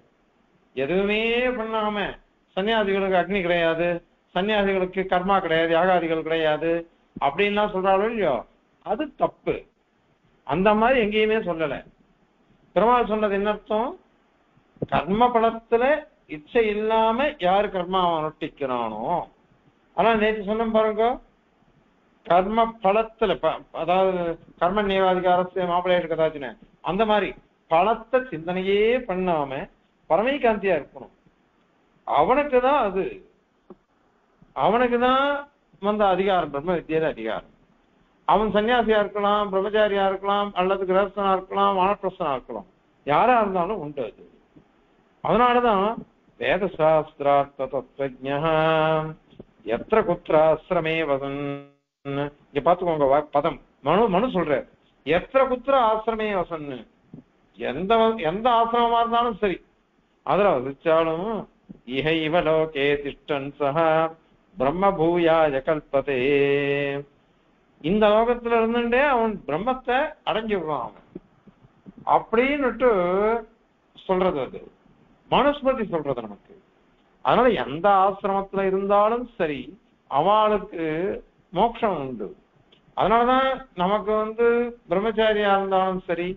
எதுவுமே பண்ணாம சன்னியாசிகளுக்கு அக்னி கிடையாது, சன்னியாசிகளுக்கு கர்மா கிடையாது, யாகாதிகள் கிடையாது அப்படின்லாம் சொல்றாலும் இல்லையோ, அது தப்பு. அந்த மாதிரி எங்கேயுமே சொல்லல. பெருமாள் சொன்னது என்ன அர்த்தம்? கர்ம பலத்துல இச்சை இல்லாம யாரு கர்மாவை அனுஷ்டிக்கிறானோ, ஆனா நேற்று சொன்ன பாருங்க, கர்ம பலத்துல அதாவது கர்ம நியவாதிகாரத்தை மாப்பிள்ளையாட்டு கதாச்சின அந்த மாதிரி பலத்தை சிந்தனையே பண்ணாம பரமைகாந்தியா இருக்கணும். அவனுக்குதான் அது, அவனுக்குதான் வந்த அதிகாரம், பிரம்ம வித்தியில அதிகாரம். அவன் சன்னியாசியா இருக்கலாம், பிரம்மச்சாரியா இருக்கலாம், அல்லது கிரகஸ்தனா இருக்கலாம், வானப்பிரஸ்தனா இருக்கலாம், யாரா இருந்தாலும் உண்டு அது. அதனாலதான் வேத சாஸ்திரார்த்த தத்துவஜ்ஞ எத்திர குத்திர ஆசிரமே வசன். இங்க பாத்துக்கோங்க பதம். மனு சொல்ற எத்திர குத்திர ஆசிரமே வசன், எந்த எந்த ஆசிரமமா இருந்தாலும் சரி அதுல வசிச்சாலும் இஹ இவ லோகே திஷ்டன் சஹ பிரம்ம பூயாய கல்பதே, இந்த லோகத்துல இருந்துட்டே அவன் பிரம்மத்தை அடைஞ்சிடுவான் அவன் அப்படின்னுட்டு சொல்றது. அது மனுஸ்மிருதி சொல்றது நமக்கு. அதனால எந்த ஆசிரமத்துல இருந்தாலும் சரி அவளுக்கு மோட்சம் உண்டு. அதனாலதான் நமக்கு பிரம்மச்சாரியா இருந்தாலும் சரி,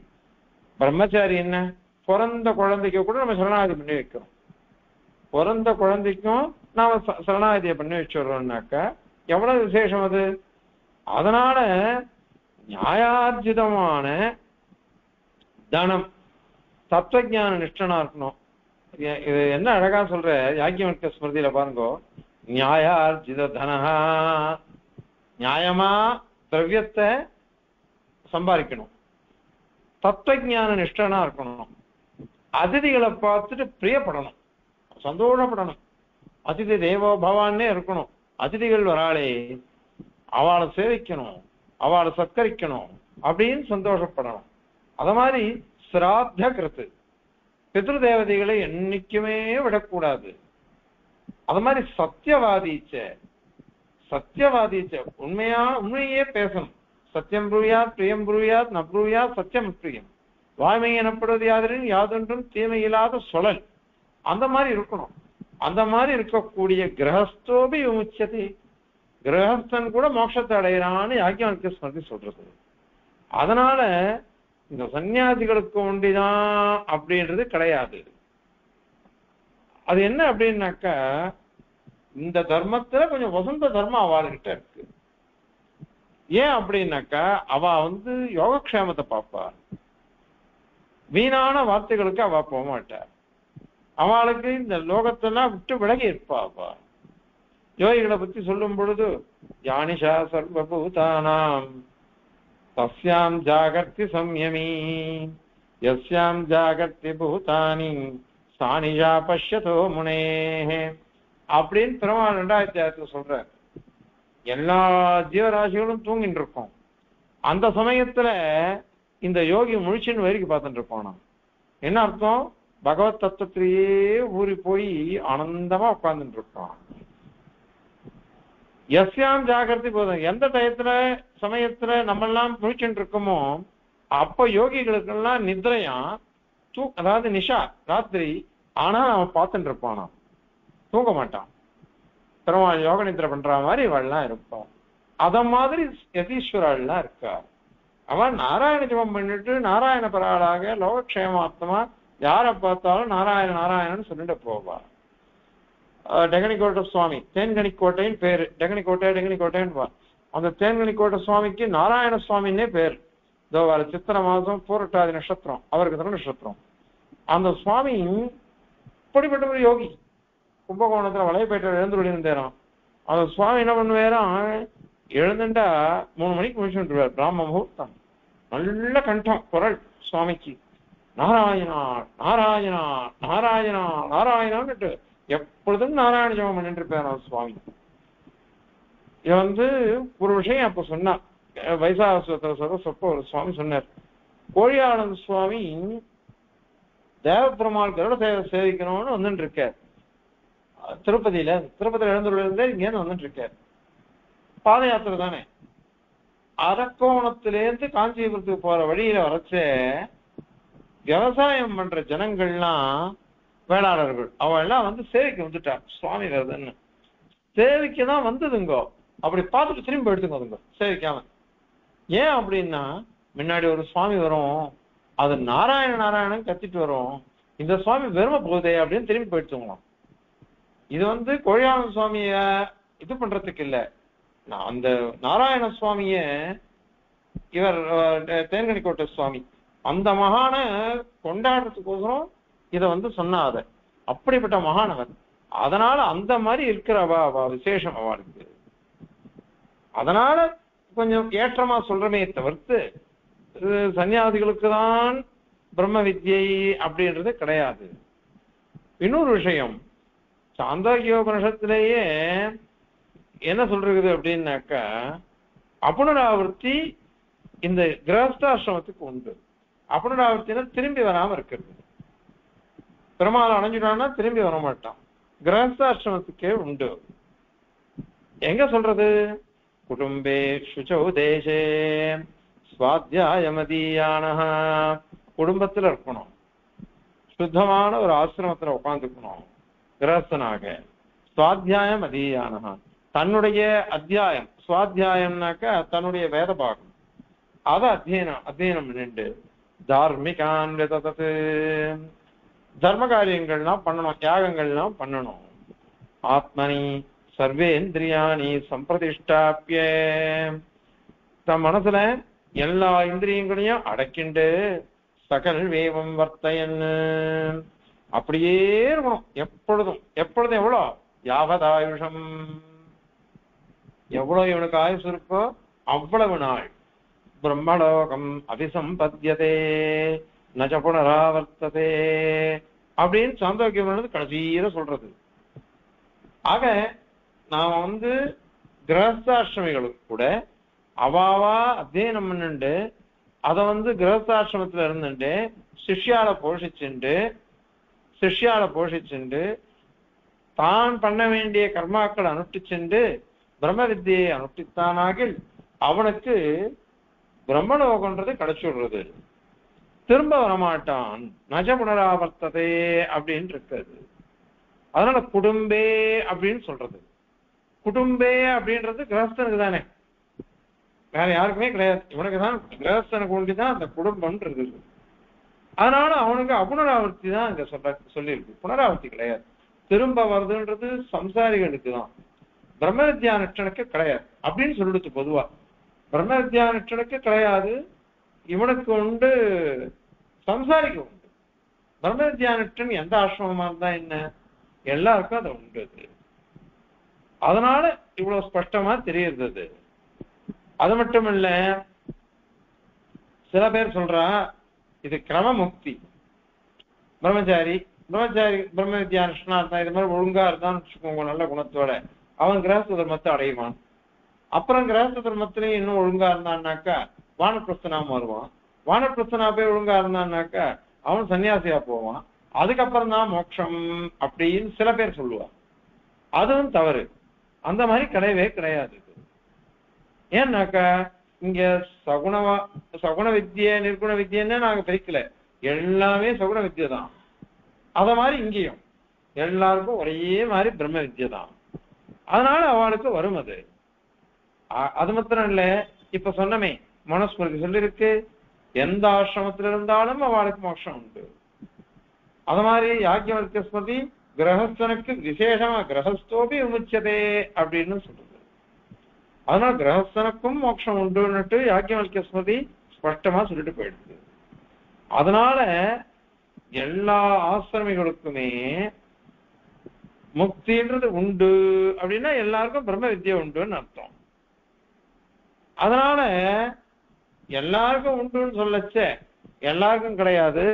பிரம்மச்சாரி என்ன, பிறந்த குழந்தைக்கு கூட நம்ம சரணாகதி பண்ணி வைக்கிறோம். பிறந்த குழந்தைக்கும் நாம சரணாகதியை பண்ணி வச்சுடுறோம்னாக்கா எவ்வளவு விசேஷம் அது. அதனால நியாயார்ஜிதமான தனம் தத்துவஞான நிஷ்டனா இருக்கணும். இது என்ன அழகா சொல்ற யாக்கியவல்க ஸ்மிருதியில பாருங்க, நியாயார்ஜித தனஹா, நியாயமா திரவியத்தை சம்பாதிக்கணும், தத்துவஞான நிஷ்டனா இருக்கணும், அதிதிகளை பார்த்துட்டு பிரியப்படணும், சந்தோஷப்படணும், அதிதி தேவோ பவான்னே இருக்கணும். அதிதிகள் வராளே அவளை சேவிக்கணும், அவளை சத்கரிக்கணும் அப்படின்னு சந்தோஷப்படணும். அத மாதிரி சிராத்த கிருத்து பித்ரு தேவதைகளை என்னைக்குமே விடக்கூடாது. அது மாதிரி சத்தியவாதிச்ச உண்மையே பேசணும். சத்தியம் புரியாத் பிரியம் புரியாத் ந புரியாத் சத்தியம் பிரியம், வாய்மை எனப்படுவது யாதரின் யாதொன்றும் தீமையில்லாத சொல்லல், அந்த மாதிரி இருக்கணும். அந்த மாதிரி இருக்கக்கூடிய கிரகஸ்தோபி விமுச்சதி, கிரகஸ்தன் கூட மோட்சத்தை அடையிறான்னு யாக்கியவல்க ஸ்மிருதி சொல்றது. அதனால இந்த சன்னியாசிகளுக்கு ஒண்டிதான் அப்படின்றது கிடையாது. அது என்ன அப்படின்னாக்கா, இந்த தர்மத்துல கொஞ்சம் வசந்த தர்மம் அவள்கிட்ட இருக்கு. ஏன் அப்படின்னாக்கா அவ யோகக்ஷேமத்தை பார்ப்பா, வீணான வார்த்தைகளுக்கு அவ போக மாட்டார். அவளுக்கு இந்த லோகத்தெல்லாம் விட்டு விலகி இருப்பா. அவ யோகிகளை பத்தி சொல்லும் பொழுது யானிஷா சர்வபூதானாம் தஸ்யாம் ஜாகர்த்தி சம்யமி யஸ்யாம் ஜாகர்த்தி பூதானி சானிஷா பஷ்யதோ முனே அப்படின்னு பெருமாள் 2000 சொல்ற. எல்லா ஜீவராசிகளும் தூங்கிட்டு இருக்கோம். அந்த சமயத்துல இந்த யோகி முழிச்சுன்னு வரைக்கும் பார்த்துட்டு இருப்பானா. என்ன அர்த்தம்? பகவத் தத்துவத்திலேயே ஊறி போய் ஆனந்தமா உட்கார்ந்துட்டு இருப்பான். எஸ்யாம் ஜாகிரதி போதும், எந்த டயத்துல சமயத்துல நம்ம எல்லாம் முழிச்சுட்டு இருக்கோமோ அப்ப யோகிகளுக்கெல்லாம் நித்ரையா அதாவது நிஷா ராத்திரி, ஆனா அவன் பார்த்துட்டு இருப்பானா, தூங்க மாட்டான். பெருமாள் யோக நித்திரை பண்ற மாதிரி இவள்லாம் இருப்பான். அத மாதிரி யதீஸ்வராள்லாம் இருக்கா. அவன் நாராயண ஜபம் பண்ணிட்டு நாராயண பராளாக லோகக்ஷேமாத்மா யாரை பார்த்தாலும் நாராயண நாராயணன் சொல்லிட்டு போவா. டெகனிக்கோட்டை சுவாமி, தேன்கனிக்கோட்டைன்னு பேரு. டெகனிக்கோட்டைன்னு அந்த தேன்கனிக்கோட்டை சுவாமிக்கு நாராயண சுவாமின்னே பேர். இதோ வர சித்திரை மாதம் பூரட்டாதி நட்சத்திரம், அவருக்கு திரு நட்சத்திரம். அந்த சுவாமி இப்படிப்பட்ட ஒரு யோகி. கும்பகோணத்துல வளையப்பேட்டை எழுந்துருடி இருந்தேராம். அந்த சுவாமி என்ன பண்ணுவாராம், எழுந்துட்டா 3 மணிக்கு முடிச்சுட்டுருவார். பிராம முகூர்த்தம், நல்ல கண்டம் குரல் சுவாமிக்கு. நாராயணா நாராயணா நாராயணா நாராயணான்னுட்டு எப்பொழுதும் நாராயண ஜபம் பண்ணிட்டு இருப்பார் சுவாமி. இது ஒரு விஷயம் அப்ப சொன்னார். வைசாவசத்துல சொப்ப ஒரு சுவாமி சொன்னார், கோழியானந்த சுவாமி தேவபெருமாள் கருட சேவை சேவிக்கணும்னு வந்துட்டு இருக்கார். திருப்பதியில எழுந்துள்ள இருந்தே இங்கேருந்து வந்துட்டு இருக்கார். பாத யாத்திரை தானே. அரக்கோணத்திலேருந்து காஞ்சிபுரத்துக்கு போற வழியில வரைச்ச விவசாயம் பண்ற ஜனங்கள்லாம் வேளாளர்கள் அவ எல்லாம் வந்து சேவைக்கு வந்துட்டார் சுவாமி வருதுன்னு. சேவைக்கு தான் வந்ததுங்கோ, அப்படி பார்த்துட்டு திரும்பி எடுத்துக்கோதுங்க சேவிக்காம. ஏன் அப்படின்னா முன்னாடி ஒரு சுவாமி வரும், அது நாராயண நாராயணன் கத்திட்டு வரும், இந்த சுவாமி வெறும போதே அப்படின்னு திரும்பி போயிடுச்சுங்களாம். இது வந்து கோழியானந்த சுவாமிய இது பண்றதுக்கு இல்ல, அந்த நாராயண சுவாமிய இவர் தேன்கனிக்கோட்டை சுவாமி அந்த மகான கொண்டாடுறதுக்கோசரம் இத வந்து சொன்னாத, அப்படிப்பட்ட மகானவர். அதனால அந்த மாதிரி இருக்கிறவா அவ விசேஷம் அவளுக்கு. அதனால கொஞ்சம் ஏற்றமா சொல்றமே தவிர்த்து சன்னியாசிகளுக்கு தான் பிரம்ம வித்யை அப்படின்றது கிடையாது. இன்னொரு விஷயம், சாந்தோக்கியோபனிஷத்திலேயே என்ன சொல்றது அப்படின்னாக்கா, அபுனராவர்த்தி இந்த கிரகஸ்தாசிரமத்துக்கு உண்டு. அபுனராவர்த்தினா திரும்பி வராம இருக்கிறது. பெருமாள் அணைஞ்சிட்டான்னா திரும்பி வர மாட்டான், கிரகஸ்தாசிரமத்துக்கே உண்டு. எங்க சொல்றது? குடும்பே சுச்சௌ தேசே ஸ்வாத்தியாயமதீயான, குடும்பத்துல இருக்கணும், சுத்தமான ஒரு ஆசிரமத்துல உட்காந்துக்கணும் கிரகஸ்தனாக. சுவாத்தியாயம் அதீயான, தன்னுடைய அத்தியாயம், சுவாத்தியாயம்னாக்க தன்னுடைய வேத பாகம், அத அத்தியனம் பண்ணிண்டு தார்மிகான் விததது, தர்ம காரியங்கள்லாம் பண்ணணும், தியாகங்கள்லாம் பண்ணணும். ஆத்மனி சர்வேந்திரியாணி சம்பிரதிஷ்டாப்பிய, தன் மனசுல எல்லா இந்திரியங்களையும் அடக்கிண்டு சகல் வேவம் வர்த்தையன்னு அப்படியே இருக்கணும் எப்பொழுதும். எப்பொழுதும் எவ்வளோ? யாவதாயுஷம், எவ்வளவு இவனுக்கு ஆயுசு இருக்கோ அவ்வளவு நாள். பிரம்மலோகம் அபிசம்பத்யதே நஜ புனராவர்த்ததே அப்படின்னு சாந்தோக்கியம் கடைசியில சொல்றது. ஆக நாம வந்து கிரகஸ்தாசிரமிகளுக்கு கூட அவாவா அத்தியனம் பண்ணிண்டு அத வந்து கிரகஸ்தாசிரமத்துல இருந்துட்டு சிஷ்யால போஷிச்சுண்டு தான் பண்ண வேண்டிய கர்மாக்களை அனுஷ்டிச்சுண்டு பிரம்ம வித்தியை அனுஷ்டித்தானாகில் அவனுக்கு பிரம்மலோகன்றது கிடைச்சுடுறது, திரும்ப வரமாட்டான். நஜ புனராவர்த்ததே அப்படின்னு இருக்கிறது. அதனால குடும்பே அப்படின்னு சொல்றது. குடும்பே அப்படின்றது கிரகஸ்தனுக்கு தானே, வேற யாருக்குமே கிடையாது. இவனுக்கு தான், கிரகஸ்தனுக்கு ஒன்றிதான் அந்த குடும்பம்ன்றது. அதனால அவனுக்கு அபுனராவர்த்தி தான் இங்க சொல்லியிருக்கு, புனராவர்த்தி கிடையாது. திரும்ப வருதுன்றது சம்சாரிகளுக்கு தான், பிரம்ம வித்யானிஷ்டனுக்கு கிடையாது அப்படின்னு சொல்லிடுச்சு பொதுவா. பிரம்ம வித்யானிஷ்டனுக்கு கிடையாது, இவனுக்கு உண்டு, சம்சாரிக்கு உண்டு. பிரம்ம வித்யானிஷ்டன் எந்த ஆசிரமமா இருந்தா என்ன, எல்லாருக்கும் அது உண்டு. அதனால இவ்வளவு ஸ்பஷ்டமா தெரியுது. அது மட்டும் இல்ல, சில பேர் சொல்றா இது கிரம முக்தி. பிரம்மச்சாரி பிரம்ம வித்யானுஷ்டனா இருந்தா, இது மாதிரி ஒழுங்கா இருந்தான்னு வச்சுக்கோங்க, நல்ல குணத்தோட அவன் கிரகஸ்த தர்மத்தை அடைவான். அப்புறம் கிரகஸ்த தர்மத்திலேயே இன்னும் ஒழுங்கா இருந்தான்னாக்கா வானப்பிரஸ்தனா வருவான். வானப்பிரஸ்தனா போய் ஒழுங்கா இருந்தான்னாக்கா அவன் சன்னியாசியா போவான். அதுக்கப்புறம் தான் மோட்சம் அப்படின்னு சில பேர் சொல்லுவான். அதுவும் தவறு. அந்த மாதிரி கிடையவே கிடையாது. ஏன்னாக்கா இங்க சகுண வித்திய நிர்குண வித்தியன்னு நாங்க பிரிக்கல, எல்லாமே சகுண வித்தியை தான். அத மாதிரி இங்கேயும் எல்லாருக்கும் ஒரே மாதிரி பிரம்ம வித்தியை தான். அதனால அவளுக்கு வரும். அது மாத்திரம் இல்ல, இப்ப சொன்னமே மனஸ்மிருதி சொல்லிருக்கு, எந்த ஆசிரமத்தில் இருந்தாலும் அவளுக்கு மோட்சம் உண்டு. அது மாதிரி யாக்கியவல்கிய ஸ்மிருதி கிரகஸ்தனுக்கு விசேஷமா கிரகஸ்தோபி விமுச்சதே அப்படின்னு சொல்றது. அதனால கிரகஸ்தனுக்கும் மோட்சம் உண்டுன்னுட்டு யாக்கியவல்கிய ஸ்மிருதி ஸ்பஷ்டமா சொல்லிட்டு போயிடுது. அதனால எல்லா ஆசிரமிகளுக்குமே முக்தின்றது உண்டு அப்படின்னா எல்லாருக்கும் பிரம்ம வித்யை உண்டுன்னு அர்த்தம். அதனால எல்லாருக்கும் உண்டுன்னு சொல்லச்ச எல்லாருக்கும் கிடையாது,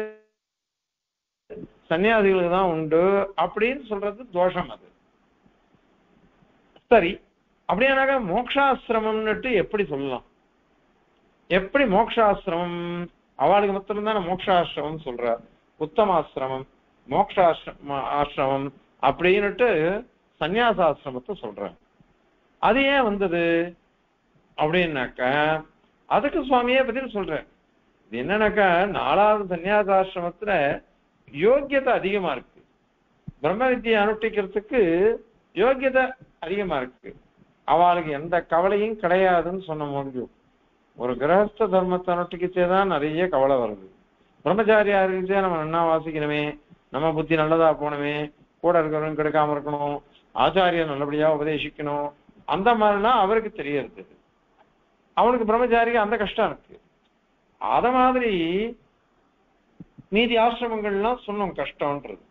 சன்னியாசிகளுக்கு தான் உண்டு அப்படின்னு சொல்றது தோஷம். அது சரி. அப்படியானாக்க மோக்ஷாசிரமம்னுட்டு எப்படி சொல்லலாம்? எப்படி மோக்ஷாசிரமம்? அவளுக்கு மாத்திரம் தானே மோக்ஷாசிரமம் சொல்ற, உத்தமாசிரமம் ஆசிரமம் அப்படின்னுட்டு சன்னியாசாசிரமத்தை சொல்ற. அது ஏன் வந்தது அப்படின்னாக்க அதுக்கு சுவாமியே பதில் சொல்றேன். இது என்னன்னாக்கா 4வது சன்னியாசாசிரமத்துல யோக்கியதை அதிகமா இருக்கு. பிரம்ம வித்தியை அனுஷ்டிக்கிறதுக்கு யோக்கியதை அதிகமா இருக்கு. அவளுக்கு எந்த கவலையும் கிடையாதுன்னு சொன்ன முடியும். ஒரு கிரகஸ்த தர்மத்தை அனுஷ்டிக்கச்சேதான் நிறைய கவலை வருது. பிரம்மச்சாரியா இருந்துச்சே நம்ம நன்னா வாசிக்கணுமே, நம்ம புத்தி நல்லதா போகணுமே, கூட இருக்கிறவங்க கெடுக்காம இருக்கணும், ஆச்சாரியர் நல்லபடியா உபதேசிக்கணும், அந்த மாதிரிலாம் அவருக்கு தெரியறது. அவனுக்கு பிரம்மச்சாரிக்கு அந்த கஷ்டம் இருக்கு. அத மாதிரி மீதி ஆசிரமங்கள்லாம் சொன்னோம் கஷ்டம்ன்றது.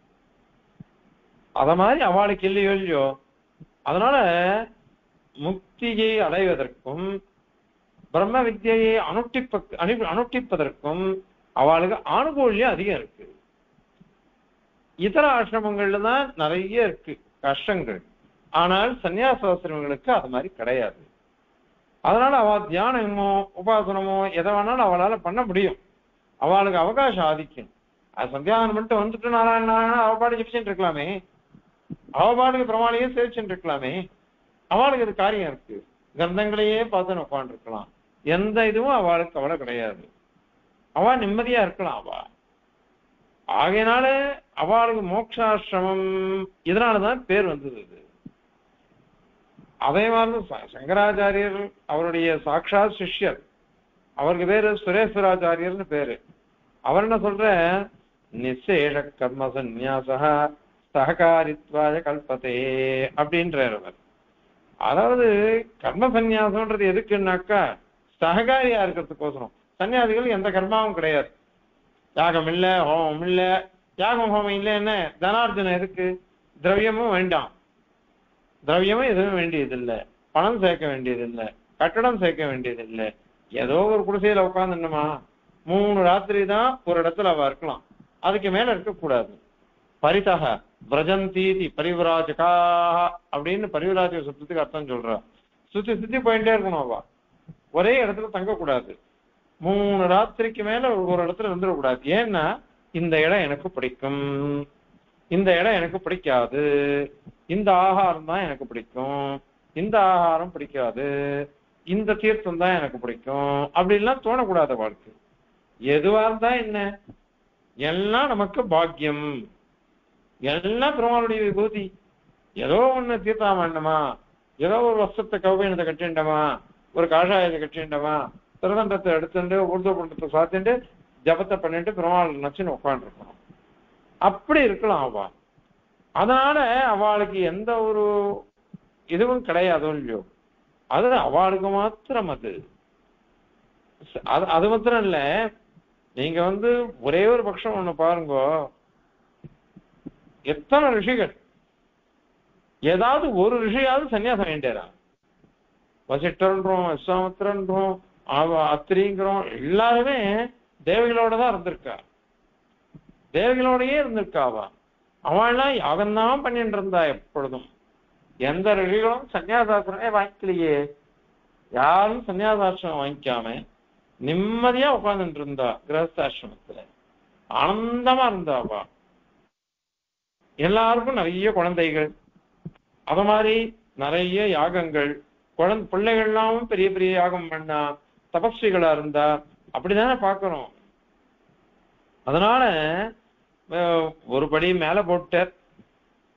அத மாதிரி அவளுக்கு இல்லையோ இல்லையோ. அதனால முக்தியை அடைவதற்கும் பிரம்ம வித்தியை அனுஷ்டிப்பதற்கும் அவளுக்கு ஆனுகூல்யம் அதிகம் இருக்கு. இதர ஆசிரமங்கள்ல தான் நிறைய இருக்கு கஷ்டங்கள். ஆனால் சன்னியாசாசிரமங்களுக்கு அது மாதிரி கிடையாது. அதனால அவள் தியானமோ உபாசனமோ எதை வேணாலும் அவளால பண்ண முடியும். அவளுக்கு அவகாசம் ஆதிக்கும். அது சந்தியானம் பண்ணிட்டு வந்துட்டு நாராயண அவபாடு ஜெபிச்சுட்டு இருக்கலாமே, அவபாடுக்கு பிரமாணியே சேவிச்சுட்டு இருக்கலாமே. அவளுக்கு இது காரியம் இருக்கு. கந்தங்களையே பார்த்து உட்காந்து இருக்கலாம். எந்த இதுவும் அவளுக்கு கவலை கிடையாது. அவ நிம்மதியா இருக்கலாம். ஆகையினால அவளுக்கு மோட்சாசிரமம் இதனாலதான் பேர் வந்தது. அதே மாதிரி சங்கராச்சாரியர் அவருடைய சாட்சாத் சிஷ்யர், அவருக்கு பேரு சுரேஸ்வராச்சாரியர்னு பேரு. அவர் என்ன சொல்ற, நிசேஷ கர்ம சந்நியாச சககாரித்வாய கல்பத்தே அப்படின்றார் அவர். அதாவது கர்ம சந்நியாசம்ன்றது எதுக்குன்னாக்கா சககாரியா இருக்கிறதுக்கோசரம். சன்னியாசிகள் எந்த கர்மாவும் கிடையாது. யாகம் இல்ல, ஹோமம் இல்ல. யாகம் ஹோமம் இல்ல என்ன தனார்ஜனம் எதுக்கு? திரவியமும் வேண்டாம், திரவியமும் எதுவும் வேண்டியதில்லை, பணம் சேர்க்க வேண்டியதில்லை, கட்டடம் சேர்க்க வேண்டியதில்லை. ஏதோ ஒரு குடிசையில உட்காந்துமா 3 ராத்திரி தான் ஒரு இடத்துல அவ இருக்கலாம், அதுக்கு மேல இருக்கக்கூடாது. பரிதக பிரஜந்தீதி பரிவிராஜகா அப்படின்னு பரிவிராஜக சப்தத்துக்கு அர்த்தம் சொல்றா. சுத்தி போயிட்டே இருக்கணும். அவ ஒரே இடத்துல தங்கக்கூடாது. 3 ராத்திரிக்கு மேல ஒரு இடத்துல இருந்துடக்கூடாது. ஏன்னா இந்த இடம் எனக்கு பிடிக்கும், இந்த இடம் எனக்கு பிடிக்காது, இந்த ஆகாரம் தான் எனக்கு பிடிக்கும், இந்த ஆகாரம் பிடிக்காது, இந்த தீர்த்தம் தான் எனக்கு பிடிக்கும் அப்படின்லாம் தோணக்கூடாத வாழ்க்கை. எதுவா இருந்தா என்ன, எல்லாம் நமக்கு பாக்கியம், எல்லாம் பெருமாளுடைய விபூதி. ஏதோ ஒண்ணு தீர்த்தம் வேண்டமா, ஏதோ ஒரு வஸ்திரத்தை கௌபீனத்தை கட்டிண்டமா, ஒரு காஷாயத்தை கட்டிண்டமா, திருதண்டத்தை எடுத்துட்டு ஊர்த பண்டத்தை சாத்திட்டு ஜபத்தை பண்ணிட்டு பெருமாள் நச்சுன்னு உட்காந்துருக்கணும். அப்படி இருக்கலாம் அவ. அதனால அவளுக்கு எந்த ஒரு இதுவும் கிடையாதோ இல்லையோ. அது அவளுக்கு மாத்திரம். அது மாத்திரம் இல்ல. நீங்க ஒரே ஒரு பட்சம் ஒண்ணு பாருங்க, எத்தனை ரிஷிகள், ஏதாவது ஒரு ரிஷியாவது சன்னியாசம் வேண்டியதா? வசிஷ்டர்ன்றோம், விஸ்வாமித்திரன்றோம், அத்திரிங்கிறோம், எல்லாருமே தேவகளோட தான் இருந்திருக்கா, தேவகளோடயே இருந்திருக்காவா. அவள்லாம் யாகம்தான் பண்ணிட்டு இருந்தா எப்பொழுதும். எந்த ரிஷிகளும் சன்னியாசாசிரமே வாங்கிக்கலையே. யாரும் சன்னியாசாசிரமம் வாங்கிக்காம நிம்மதியா உட்கார்ந்துட்டு இருந்தா கிரகஸ்தாசிரமத்துல, ஆனந்தமா இருந்தாவா. எல்லாருக்கும் நிறைய குழந்தைகள், அத மாதிரி நிறைய யாகங்கள், பிள்ளைகள்லாம் பெரிய பெரிய யாகம் பண்ணா, தபஸ்விகளா இருந்தா, அப்படிதானே பாக்குறோம். அதனால ஒரு படி மேல போட்ட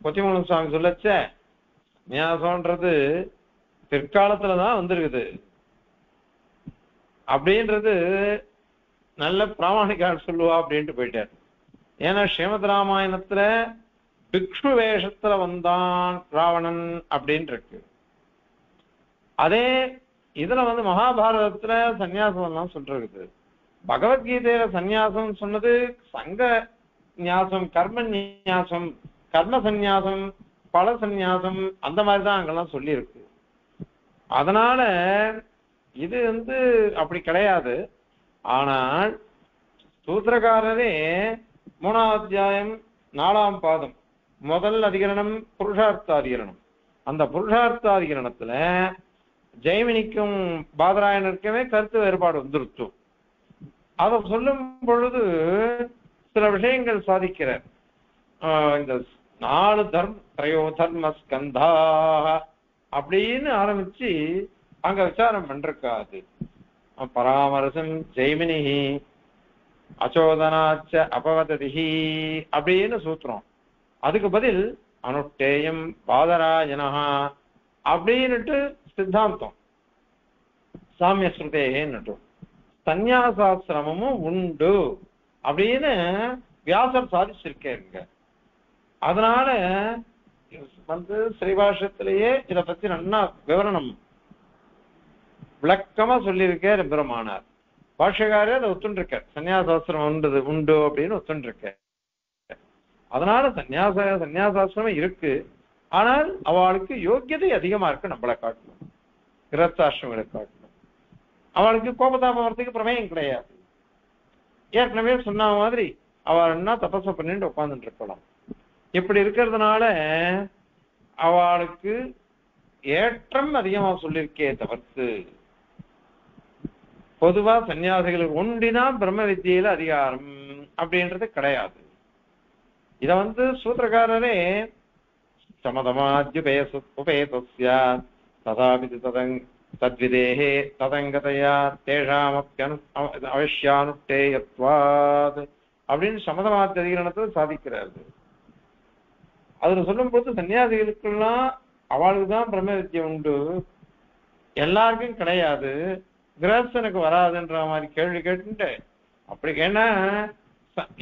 கொத்திமங்கலம் சுவாமி சொல்லச்ச, சன்னியாசம்ன்றது பிற்காலத்துலதான் வந்திருக்குது அப்படின்றது நல்ல பிராமணிக்கார் சொல்லுவா அப்படின்ட்டு போயிட்டார். ஏன்னா ஸ்ரீமத் ராமாயணத்துல பிக்ஷு வேஷத்துல வந்தான் ராவணன் அப்படின்னு இருக்கு. அதே இதுல மகாபாரதத்துல சன்னியாசம் எல்லாம் சொல்றது. பகவத்கீதையில சன்னியாசம் சொன்னது சங்க நியாசம், கர்ம நியாசம், கர்ம சந்நியாசம், பல சந்நியாசம், அந்த மாதிரிதான் அங்கெல்லாம் சொல்லி இருக்கு. அதனால இது அப்படி கிடையாது. ஆனால் சூத்திரக்காரரே 3ஆம் அத்தியாயம் 4ஆம் பாதம் முதல் அதிகரணம் புருஷார்த்தாதிகரணம். அந்த புருஷார்த்தாதிகரணத்துல ஜெய்மினிக்கும் பாதராயணருக்குமே கருத்து வேறுபாடு வந்துருச்சு. அதை சொல்லும் பொழுது சில விஷயங்கள் சாதிக்கிறார். இந்த 4 திரையோ தர்ம ஸ்கந்தா அப்படின்னு ஆரம்பிச்சு அங்க விசாரம் பண்றாது. பராமரசம் ஜெய்மினிஹி அச்சோதனாச்ச அபவததிஹி அப்படின்னு சூத்திரம். அதுக்கு பதில் அனுஷ்டேயம் பாதராயனஹா அப்படின்னுட்டு சித்தாந்தம் சாமிய ஸ்ருதேன்னு சந்நியாசாசிரமமும் உண்டு அப்படின்னு வியாசர் சாதிச்சிருக்கேங்க. அதனால ஸ்ரீபாஷ்யத்திலேயே இதை பத்தி நல்லா விவரணம் விளக்கமா சொல்லியிருக்கார் பெருமானார். பாஷ்யக்காரே அதை ஒத்துண்டிருக்கார், சன்னியாசாஸ்திரம் உண்டு அப்படின்னு ஒத்துண்டிருக்கார். அதனால சன்னியாசாசிரமம் இருக்கு. ஆனால் அவளுக்கு யோக்கியதை அதிகமா இருக்கு, நம்மளை காட்டணும், கிரகஸ்தாசிரமங்களை காட்டணும். அவளுக்கு கோபதாபம் வரத்துக்கு பிரமேயம் கிடையாது. ஏற்கனவே சொன்ன மாதிரி அவள் என்ன தபசம் பண்ணிட்டு உட்கார்ந்துட்டு இருக்கலாம். இப்படி இருக்கிறதுனால அவளுக்கு ஏற்றம் அதிகமா சொல்லியிருக்கே தவிர்த்து பொதுவா சன்னியாசிகளுக்கு ஒன்றிதான் பிரம்ம வித்தியில அதிகாரம் அப்படின்றது கிடையாது. இத சூத்திரக்காரரே சமதமாத்யுபேதஸ்ய ததாபிது தத்விதேஹே ததங்கதையா தேஷாமப்யனு அவசியானுஷ்டேயத்வாத் அப்படின்னு சமதமாத்திய அதிகரணத்தை சாதிக்கிறாரு. அதுல சொல்லும் போது சன்னியாசிகளுக்கெல்லாம் அவளுக்கு தான் பிரம்ம வித்தியை உண்டு, எல்லாருக்கும் கிடையாது, கிரகஸ்தனுக்கு வராதுன்ற மாதிரி கேள்வி கேட்டுட்டு அப்படி ஏன்னா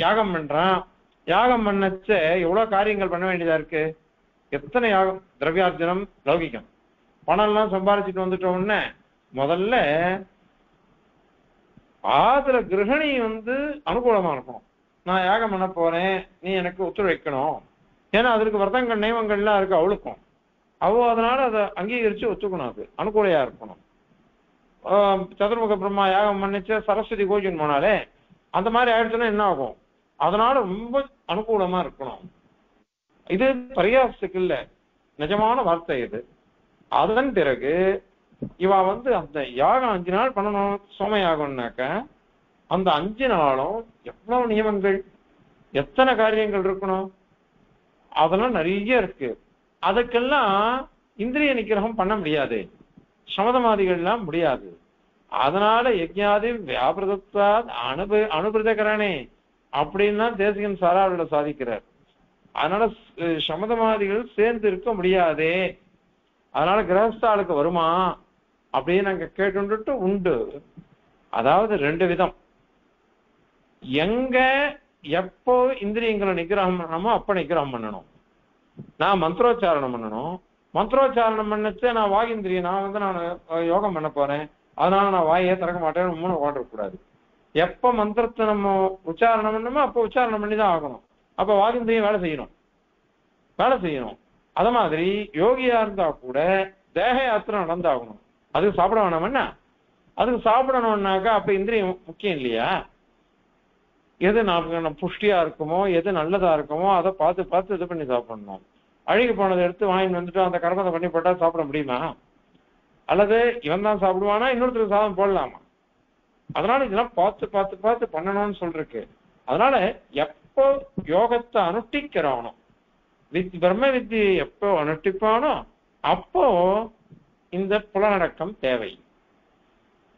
யாகம் பண்றான், யாகம் பண்ணச்ச எவ்வளவு காரியங்கள் பண்ண வேண்டியதா இருக்கு. எத்தனை யாகம், திரவியார்ஜனம் லௌகிகம், பணம் எல்லாம் சம்பாதிச்சுட்டு வந்துட்ட உடனே முதல்ல ஆதுல கிரகணி அனுகூலமா இருக்கணும். நான் யாகம் பண்ண போறேன், நீ எனக்கு ஒத்துழைக்கணும். ஏன்னா அதற்கு விரதங்கள் நியமங்கள்லாம் இருக்கு அவளுக்கும். அதனால அதை அங்கீகரிச்சு ஒத்துக்கணும், அது அனுகூலையா இருக்கணும். சதுர்முக பிரம்மா யாகம் பண்ணிச்சு சரஸ்வதி கோஜின் போனாலே அந்த மாதிரி ஆயிடுச்சுன்னா என்ன ஆகும்? அதனால ரொம்ப அனுகூலமா இருக்கணும். இது பரியாசத்துக்கு இல்ல, நிஜமான வார்த்தை இது. அதன் பிறகு இவ அந்த யாகம் 5 நாள் பண்ணணும். சோம யாகம்னாக்க அந்த 5 நாளும் எவ்வளவு நியமங்கள், எத்தனை காரியங்கள் இருக்கணும், அதெல்லாம் நிறைய இருக்கு. அதுக்கெல்லாம் இந்திரிய நிகிரகம் பண்ண முடியாது, சமதமாதிகள்லாம் முடியாது. அதனால யஜ்ஞாதி வியாபிரதத்தா அனுபிரதகரணே அப்படின்னா தேசிகன் சாராவில சாதிக்கிறார். அதனால சமதமாதிகள் சேர்ந்து இருக்க முடியாதே, அதனால கிரகஸ்தாளுக்கு வருமா அப்படின்னு நாங்க கேட்டு உண்டு. அதாவது 2 விதம். எங்க எப்போ இந்திரியங்களை நிகிரகம் பண்ணணுமோ அப்ப நிகிரகம் பண்ணணும். நான் மந்திரோச்சாரணம் பண்ணணும். மந்திரோச்சாரணம் பண்ணச்சு நான் வாகிந்திரியம், நான் யோகம் பண்ண போறேன், அதனால நான் வாயே திறக்க மாட்டேன் உட்காந்துருக்க கூடாது. எப்ப மந்திரத்தை நம்ம உச்சாரணம் பண்ணணுமோ அப்போ உச்சாரணம் பண்ணிதான் ஆகணும். அப்ப வாகிந்திரியம் வேலை செய்யணும். அத மாதிரி யோகியா இருந்தா கூட தேக யாத்திரை நடந்தாகணும். அதுக்கு சாப்பிட வேணாமன்னா, அதுக்கு சாப்பிடணும்னாக்கா அப்ப இந்திரியம் முக்கியம் இல்லையா? எது நம்ம புஷ்டியா இருக்குமோ, எது நல்லதா இருக்குமோ அதை பார்த்து இது பண்ணி சாப்பிடணும். அழுகி போனதை எடுத்து வாங்கிட்டு வந்துட்டு அந்த கர்மத்தை பண்ணி போட்டா சாப்பிட முடியுமா? அல்லது இவன் தான் சாப்பிடுவானா, இன்னொருத்தருக்கு சாதம் போடலாமா? அதனால இதெல்லாம் பார்த்து பண்ணணும்னு சொல்றேன். அதனால எப்போ யோகத்தை அனுஷ்டிக்கிறோனோ, பிரம்ம வித்தியை எப்போ அனுஷ்டிப்பானோ அப்போ இந்த புலனடக்கம் தேவை.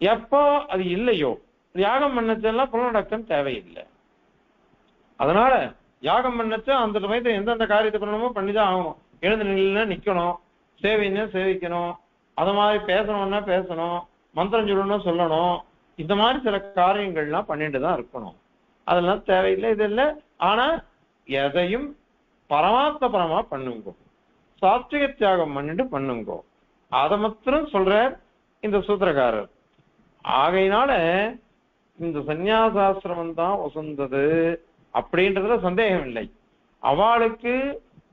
எப்போ அது இல்லையோ, யாகம் பண்ணச்செல்லாம் புலனடக்கம் தேவையில்லை. அதனால யாகம் பண்ணச்ச அந்த சமயத்தை எந்தெந்த காரியத்தை பண்ணணுமோ பண்ணிதான் ஆகணும். எழுந்து நிலையில நிக்கணும், சேவைன்னா சேவிக்கணும், அது மாதிரி பேசணும்னா பேசணும், மந்திரம் சொல்லணும்னா சொல்லணும். இந்த மாதிரி சில காரியங்கள்லாம் பண்ணிட்டு தான் இருக்கணும். அதெல்லாம் தேவையில்லை, இது இல்லை. ஆனா எதையும் பரமாத்மபரமா பண்ணுங்கோ, சாத்விக தியாகம் பண்ணிட்டு பண்ணுங்கோ, அதை மாத்திரம் சொல்ற இந்த சூத்திரக்காரர். ஆகையினால இந்த சந்நியாசாசிரமம் தான் வசந்தது அப்படின்றதுல சந்தேகம் இல்லை. அவளுக்கு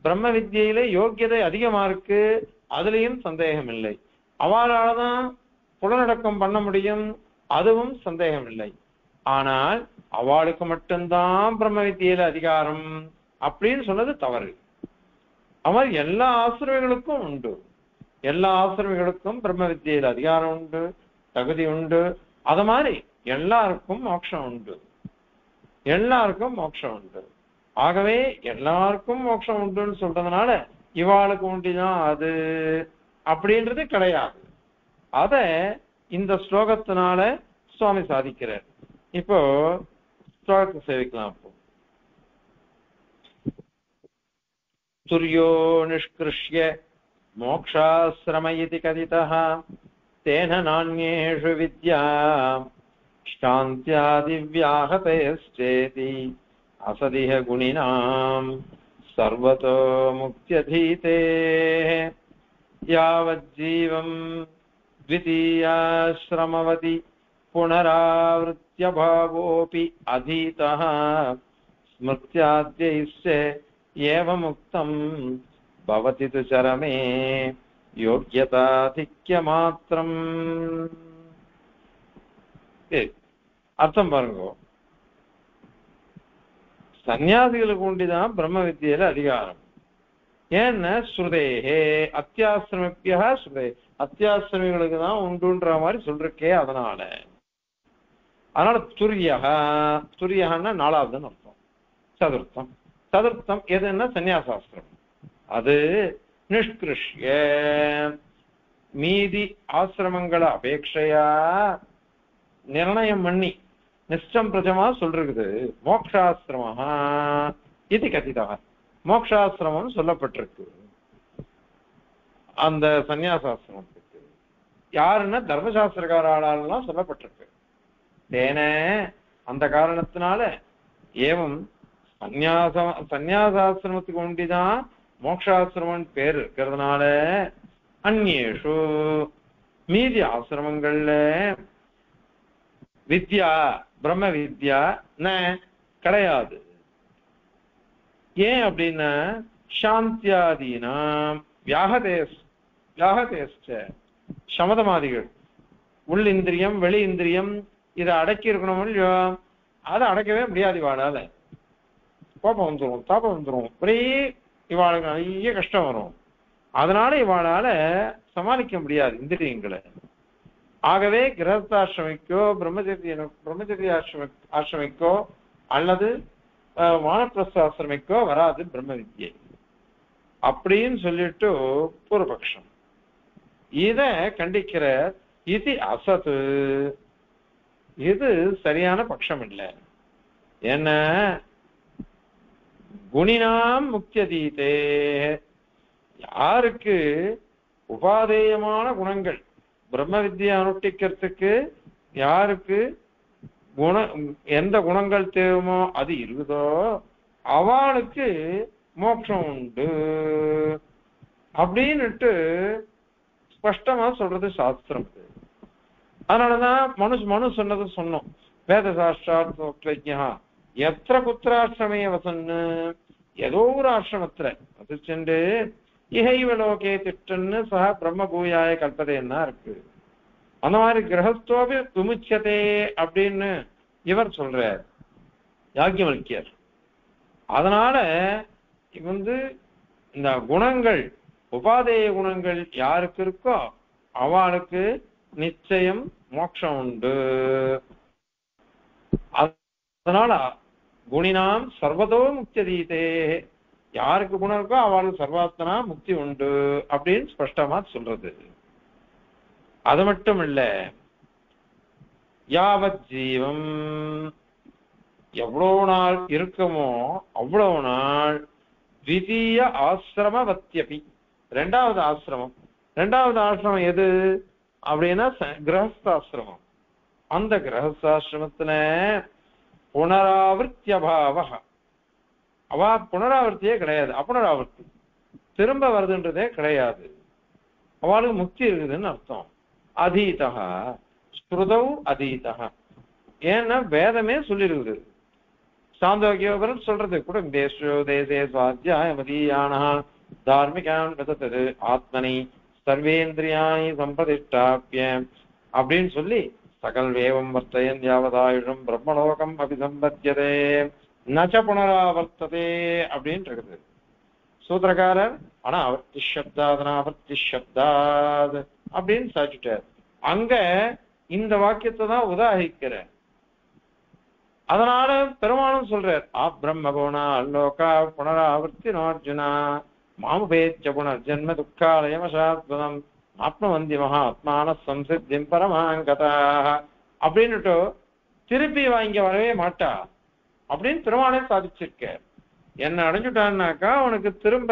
பிரம்ம வித்தியில யோக்கியதை அதிகமா இருக்கு, அதுலயும் சந்தேகம் இல்லை. அவளாலதான் புலனடக்கம் பண்ண முடியும், அதுவும் சந்தேகம் இல்லை. ஆனால் அவளுக்கு மட்டும்தான் பிரம்ம வித்தியில அதிகாரம் அப்படின்னு சொன்னது தவறு. அவர் எல்லா ஆசிரியர்களுக்கும் உண்டு, எல்லா ஆசிரியர்களுக்கும் பிரம்ம வித்தியில அதிகாரம் உண்டு, தகுதி உண்டு. அது மாதிரி எல்லாருக்கும் மோட்சம் உண்டு, எல்லாருக்கும் மோட்சம் உண்டு. ஆகவே எல்லாருக்கும் மோட்சம் உண்டுன்னு சொல்றதுனால இவாளுக்கு உண்டிதான் அது அப்படின்றது கிடையாது. அத இந்த ஸ்லோகத்தினால சுவாமி சாதிக்கிறார். இப்போ ஸ்லோகத்தை சேவிக்கலாம். அப்போ துர்யோ நிஷ்கிருஷ்ய மோக்ஷாஸ்ரம இதி கதிதः தேன நான்யேஷு வித்யா சாந்த்யாதிவ்யாஹதேஸ்சேதி அசதிஹ குணினாம் சர்வதோ முக்த்யதீதே யாவஜ்ஜீவம் த்விதீயாஸ்ரமவதி புனராவృత్యభాவோபி அதீதः ஸ்மிருத்யாத்யைஸ்ய ஏவமுக்தம் பவதி து சரமே யோக்யதாதிக்யமாத்ரம். அர்த்தம் பாருங்க. சன்னியாசிகளுக்கு உண்டிதான் பிரம்ம வித்தியில அதிகாரம். ஏன்னா ஸ்ருதேஹே அத்தியாசிரமிப்பியா ஸ்ருதே, அத்தியாசிரமிகளுக்கு தான் உண்டுன்ற மாதிரி சொல்றக்கே. அதனால துரியகன்னா நாலாவதுன்னு அர்த்தம். சதுர்த்தம் எதுன்னா சன்னியாசாஸ்திரம். அது நிஷ்கிருஷ்ய மீதி ஆசிரமங்களை அபேட்சையா நிர்ணயம் பண்ணி நிஷ்டம் பிரஜமா சொல்றது மோக்ஷாசிரமா இது கதிதாக. மோக்ஷாசிரமம் சொல்லப்பட்டிருக்கு அந்த சன்னியாசாசிரமத்துக்கு. யாருன்னா தர்மசாஸ்திரக்காரெல்லாம் சொல்லப்பட்டிருக்கு. தேன அந்த காரணத்தினால ஏவம் சன்னியாசாசிரமத்துக்கு ஒண்டிதான் மோக்ஷாசிரமம் பேர் இருக்கிறதுனால அந்நேஷு மீதி ஆசிரமங்கள்ல வித்யா பிரம்ம வித்யா கிடையாது. ஏன் அப்படின்னா சாந்தியாதீனாம் வியாகதேஷ்ட சமதமாதிகள் உள் இந்திரியம் வெளி இந்திரியம் இதை அடக்கி இருக்கணும் இல்லையோ, அதை அடக்கவே முடியாது. இவாளால கோபம் வந்துடும், தாபம் வந்துடும், ஒரே இவாளுக்கு நிறைய கஷ்டம் வரும். அதனால இவாளால சமாளிக்க முடியாது இந்திரியங்களை. ஆகவே கிரகஸ்தாசிரமிக்கோ பிரம்மச்சரிய ஆசிரமிக்கோ அல்லது வானப்பிரஸ்தாசிரமிக்கோ வராது பிரம்ம வித்யை அப்படின்னு சொல்லிட்டு பூர்வபக்ஷம். இத கண்டிக்கிற இது அசத்து, இது சரியான பட்சம் இல்லை. என்ன குணினாம் முக்தியதீதே, யாருக்கு உபாதேயமான குணங்கள் பிரம்ம வித்யை அனுஷ்டிக்கிறதுக்கு யாருக்கு எந்த குணங்கள் தேவைமோ அது இருக்குதோ அவளுக்கு மோட்சம் உண்டு அப்படின்னுட்டு ஸ்பஷ்டமா சொல்றது சாஸ்திரம். அதனாலதான் மனு சொன்னது சொன்னோம். வேத சாஸ்திரார்த்தா எத்திர குத்திராசிரமே வசன்னு, ஏதோ ஒரு ஆசிரமத்துல அது சென்று இகைவலோகே திட்டன்னு சக பிரம்ம பூயாய கல்பதைன்னா இருக்கு. அந்த மாதிரி கிரகஸ்தோபி விமுச்சதே அப்படின்னு இவர் சொல்றார் யாக்ஞவல்கியர். அதனால இந்த குணங்கள் உபாதேய குணங்கள் யாருக்கு இருக்கோ அவளுக்கு நிச்சயம் மோட்சம் உண்டு. அதனால குணினாம் சர்வதோ முக்தியதீதே, யாருக்கு குணம் இருக்கோ அவளுக்கு சர்வாத்மனா முக்தி உண்டு அப்படின்னு ஸ்பஷ்டமா சொல்றது. அது மட்டும் இல்ல, யாவத் ஜீவம் எவ்வளவு நாள் இருக்குமோ அவ்வளவு நாள் த்விதீய ஆசிரமவத்யபி, ரெண்டாவது ஆசிரமம் எது அப்படின்னா கிரகஸ்தாசிரமம். அந்த கிரகஸ்தாசிரமத்துல புனராவர்த்தியபாவ, அவ புனராவர்த்தியே கிடையாது, அப்புனராவர்த்தி திரும்ப வருதுன்றதே கிடையாது, அவளுக்கு முக்தி இருக்குதுன்னு அர்த்தம். அதீதா ஸ்ருதௌ அதீதா, ஏன்னா வேதமே சொல்லிருக்குது. சாந்தோக்கியோபுரம் சொல்றது கூட தேசோ தேசே சுவாத்தியாய மதீயானா தார்மிகான் விதத்தது ஆத்மனி சர்வேந்திரியாணி சம்பிரதிஷ்டாப்பிய அப்படின்னு சொல்லி சகல் வேவம் வர்த்தயன் யாவதாயுஷம் பிரம்மலோகம் அபிசம்பத்தியதே நச்ச புனராவர்த்ததே அப்படின்னு இருக்குது சூத்திரக்காரர். ஆனா அவர்த்தி சப்தாத் அனாவர்த்தி சப்தாத் அப்படின்னு சாதிச்சுட்டார். அங்க இந்த வாக்கியத்தை தான் உதாரிக்கிற. அதனால பெருமானும் சொல்றார் ஆ பிரம்ம குணா லோகா புனராவர்த்தி நோர்ஜுனா மாமுபேச்ச புனர் ஜென்ம துக்காலயமசாத்வதம் ஆத்மவந்தி மகாத்மான சம்சித்திம் பரமாங்கதா அப்படின்னுட்டு திருப்பி வாங்கி வரவே மாட்டா அப்படின்னு பெருமானே சாதிச்சிருக்க. என்ன அடைஞ்சுட்டான்னாக்கா அவனுக்கு திரும்ப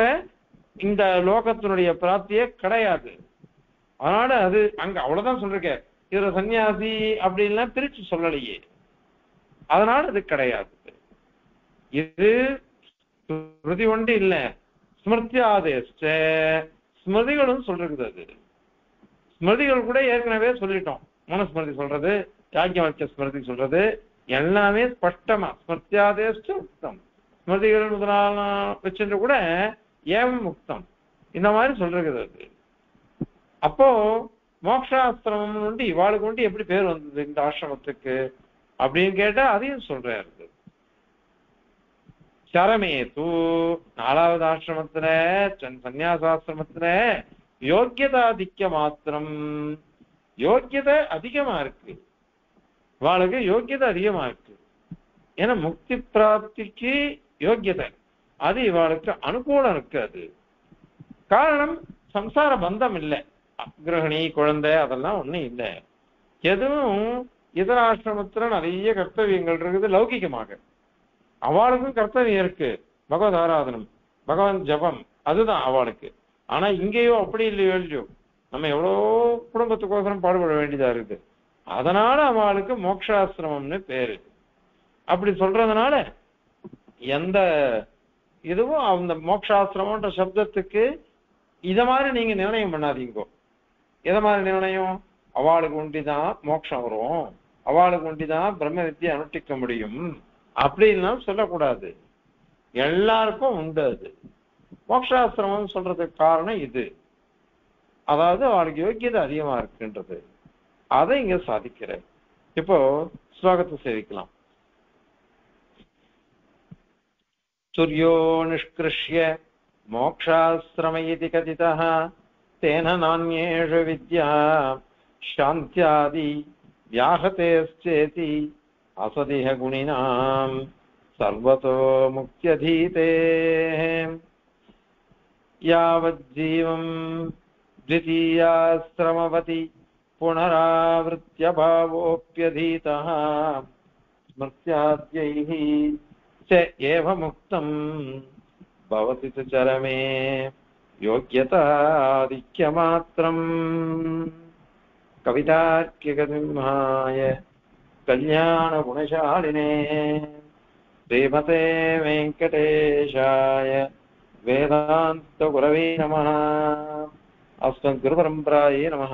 இந்த லோகத்தினுடைய பிராப்தியே கிடையாது. அதனால அது அங்க அவ்வளவுதான் சொல்லிருக்க. இதுல சன்னியாசி அப்படின்லாம் பிரிச்சு சொல்லலையே, அதனால அது கிடையாது. இது ஸ்மிருதி ஒன்று இல்ல, ஸ்மிருத்தியாதேஷ்ட ஸ்மிருதிகளும் சொல்றது. அது ஸ்மிருதிகள் கூட ஏற்கனவே சொல்லிட்டோம். மனுஸ்மிருதி சொல்றது, யாஜ்ஞவல்க்ய ஸ்மிருதி சொல்றது, எல்லாமே ஸ்பஷ்டமா ஸ்மிருத்தியாதேஷ்ட முக்தம், ஸ்மிருதிகள் முதலான வச்சுட்டு கூட ஏவம் முக்தம் இந்த மாதிரி சொல்றது. அது அப்போ மோக்ஷாஸ்திரமம் வந்து இவாளுக்கு வந்து எப்படி பேர் வந்தது இந்த ஆசிரமத்துக்கு அப்படின்னு கேட்டா அதையும் சொல்றாரு. சரமேது 4வது ஆசிரமத்துல சன்னியாசாசிரமத்துல யோக்கியதாதிக்க மாத்திரம், யோக்கியதை அதிகமா இருக்கு, இவாளுக்கு யோக்கியதை அதிகமா இருக்கு. ஏன்னா முக்தி பிராப்திக்கு யோக்கியதை அது இவாளுக்கு அனுகூலம் இருக்கு. அது காரணம் சம்சார பந்தம் இல்லை, கிரகணி குழந்தை அதெல்லாம் ஒண்ணும் இல்லை. எதுவும் இதர ஆசிரமத்துல நிறைய கர்த்தவியங்கள் இருக்குது லௌகிகமாக, அவளுக்கும் கர்த்தவியம் இருக்கு, பகவத் ஆராதனம் பகவான் ஜபம் அதுதான் அவளுக்கு. ஆனா இங்கேயோ அப்படி இல்லையோ இல்லையோ, நம்ம எவ்வளோ குடும்பத்துக்கோசரம் பாடுபட வேண்டியதா இருக்கு. அதனால அவளுக்கு மோக்ஷாசிரமம்னு பேரு. அப்படி சொல்றதுனால எந்த இதுவும் அந்த மோக்ஷாசிரமன்ற சப்தத்துக்கு இத மாதிரி நீங்க நிர்ணயம் பண்ணாதீங்கோ. எத மாதிரி நிர்ணயம்? அவளுக்கு ஒண்டிதான் மோட்சம் வரும், அவளுக்கு ஒண்டிதான் பிரம்ம வித்தியை அனுஷ்டிக்க முடியும் அப்படின்லாம் சொல்லக்கூடாது. எல்லாருக்கும் உண்டு. அது மோக்ஷாசிரமம் சொல்றதுக்கு காரணம் இது. அதாவது அவளுக்கு யோக்கியதை அதிகமா இருக்குன்றது அதை இங்க சாதிக்கிற. இப்போ ஸ்லோகத்தை சேவிக்கலாம். சூர்யோ நிஷ்கிருஷ்ய மோக்ஷாஸ்ரம இதி கதிதः தேன நான்யேஷு வித்யா சாந்த்யாதி வியாஹதேஸ்சேதி அசதிஹ குணினாம் சர்வதோ முக்த்யதீதே யாவஜ்ஜீவம் த்விதீயாஸ்ரமவதி புனராவృత్యபாவோப்யதீதः ஸ்மிருத்யாத்யைஹ ச ஏவ முக்தம் பவதி சரமே யோக்யதாதிக்யமாத்ரம். கவிதார்க்கிகசிம்ஹாய கல்யாண குணசாலினே ஸ்ரீமதே வெங்கடேஷாய வேதாந்த குரவே நமः. அஸ்மத்குரு பரம்பராயே நமः.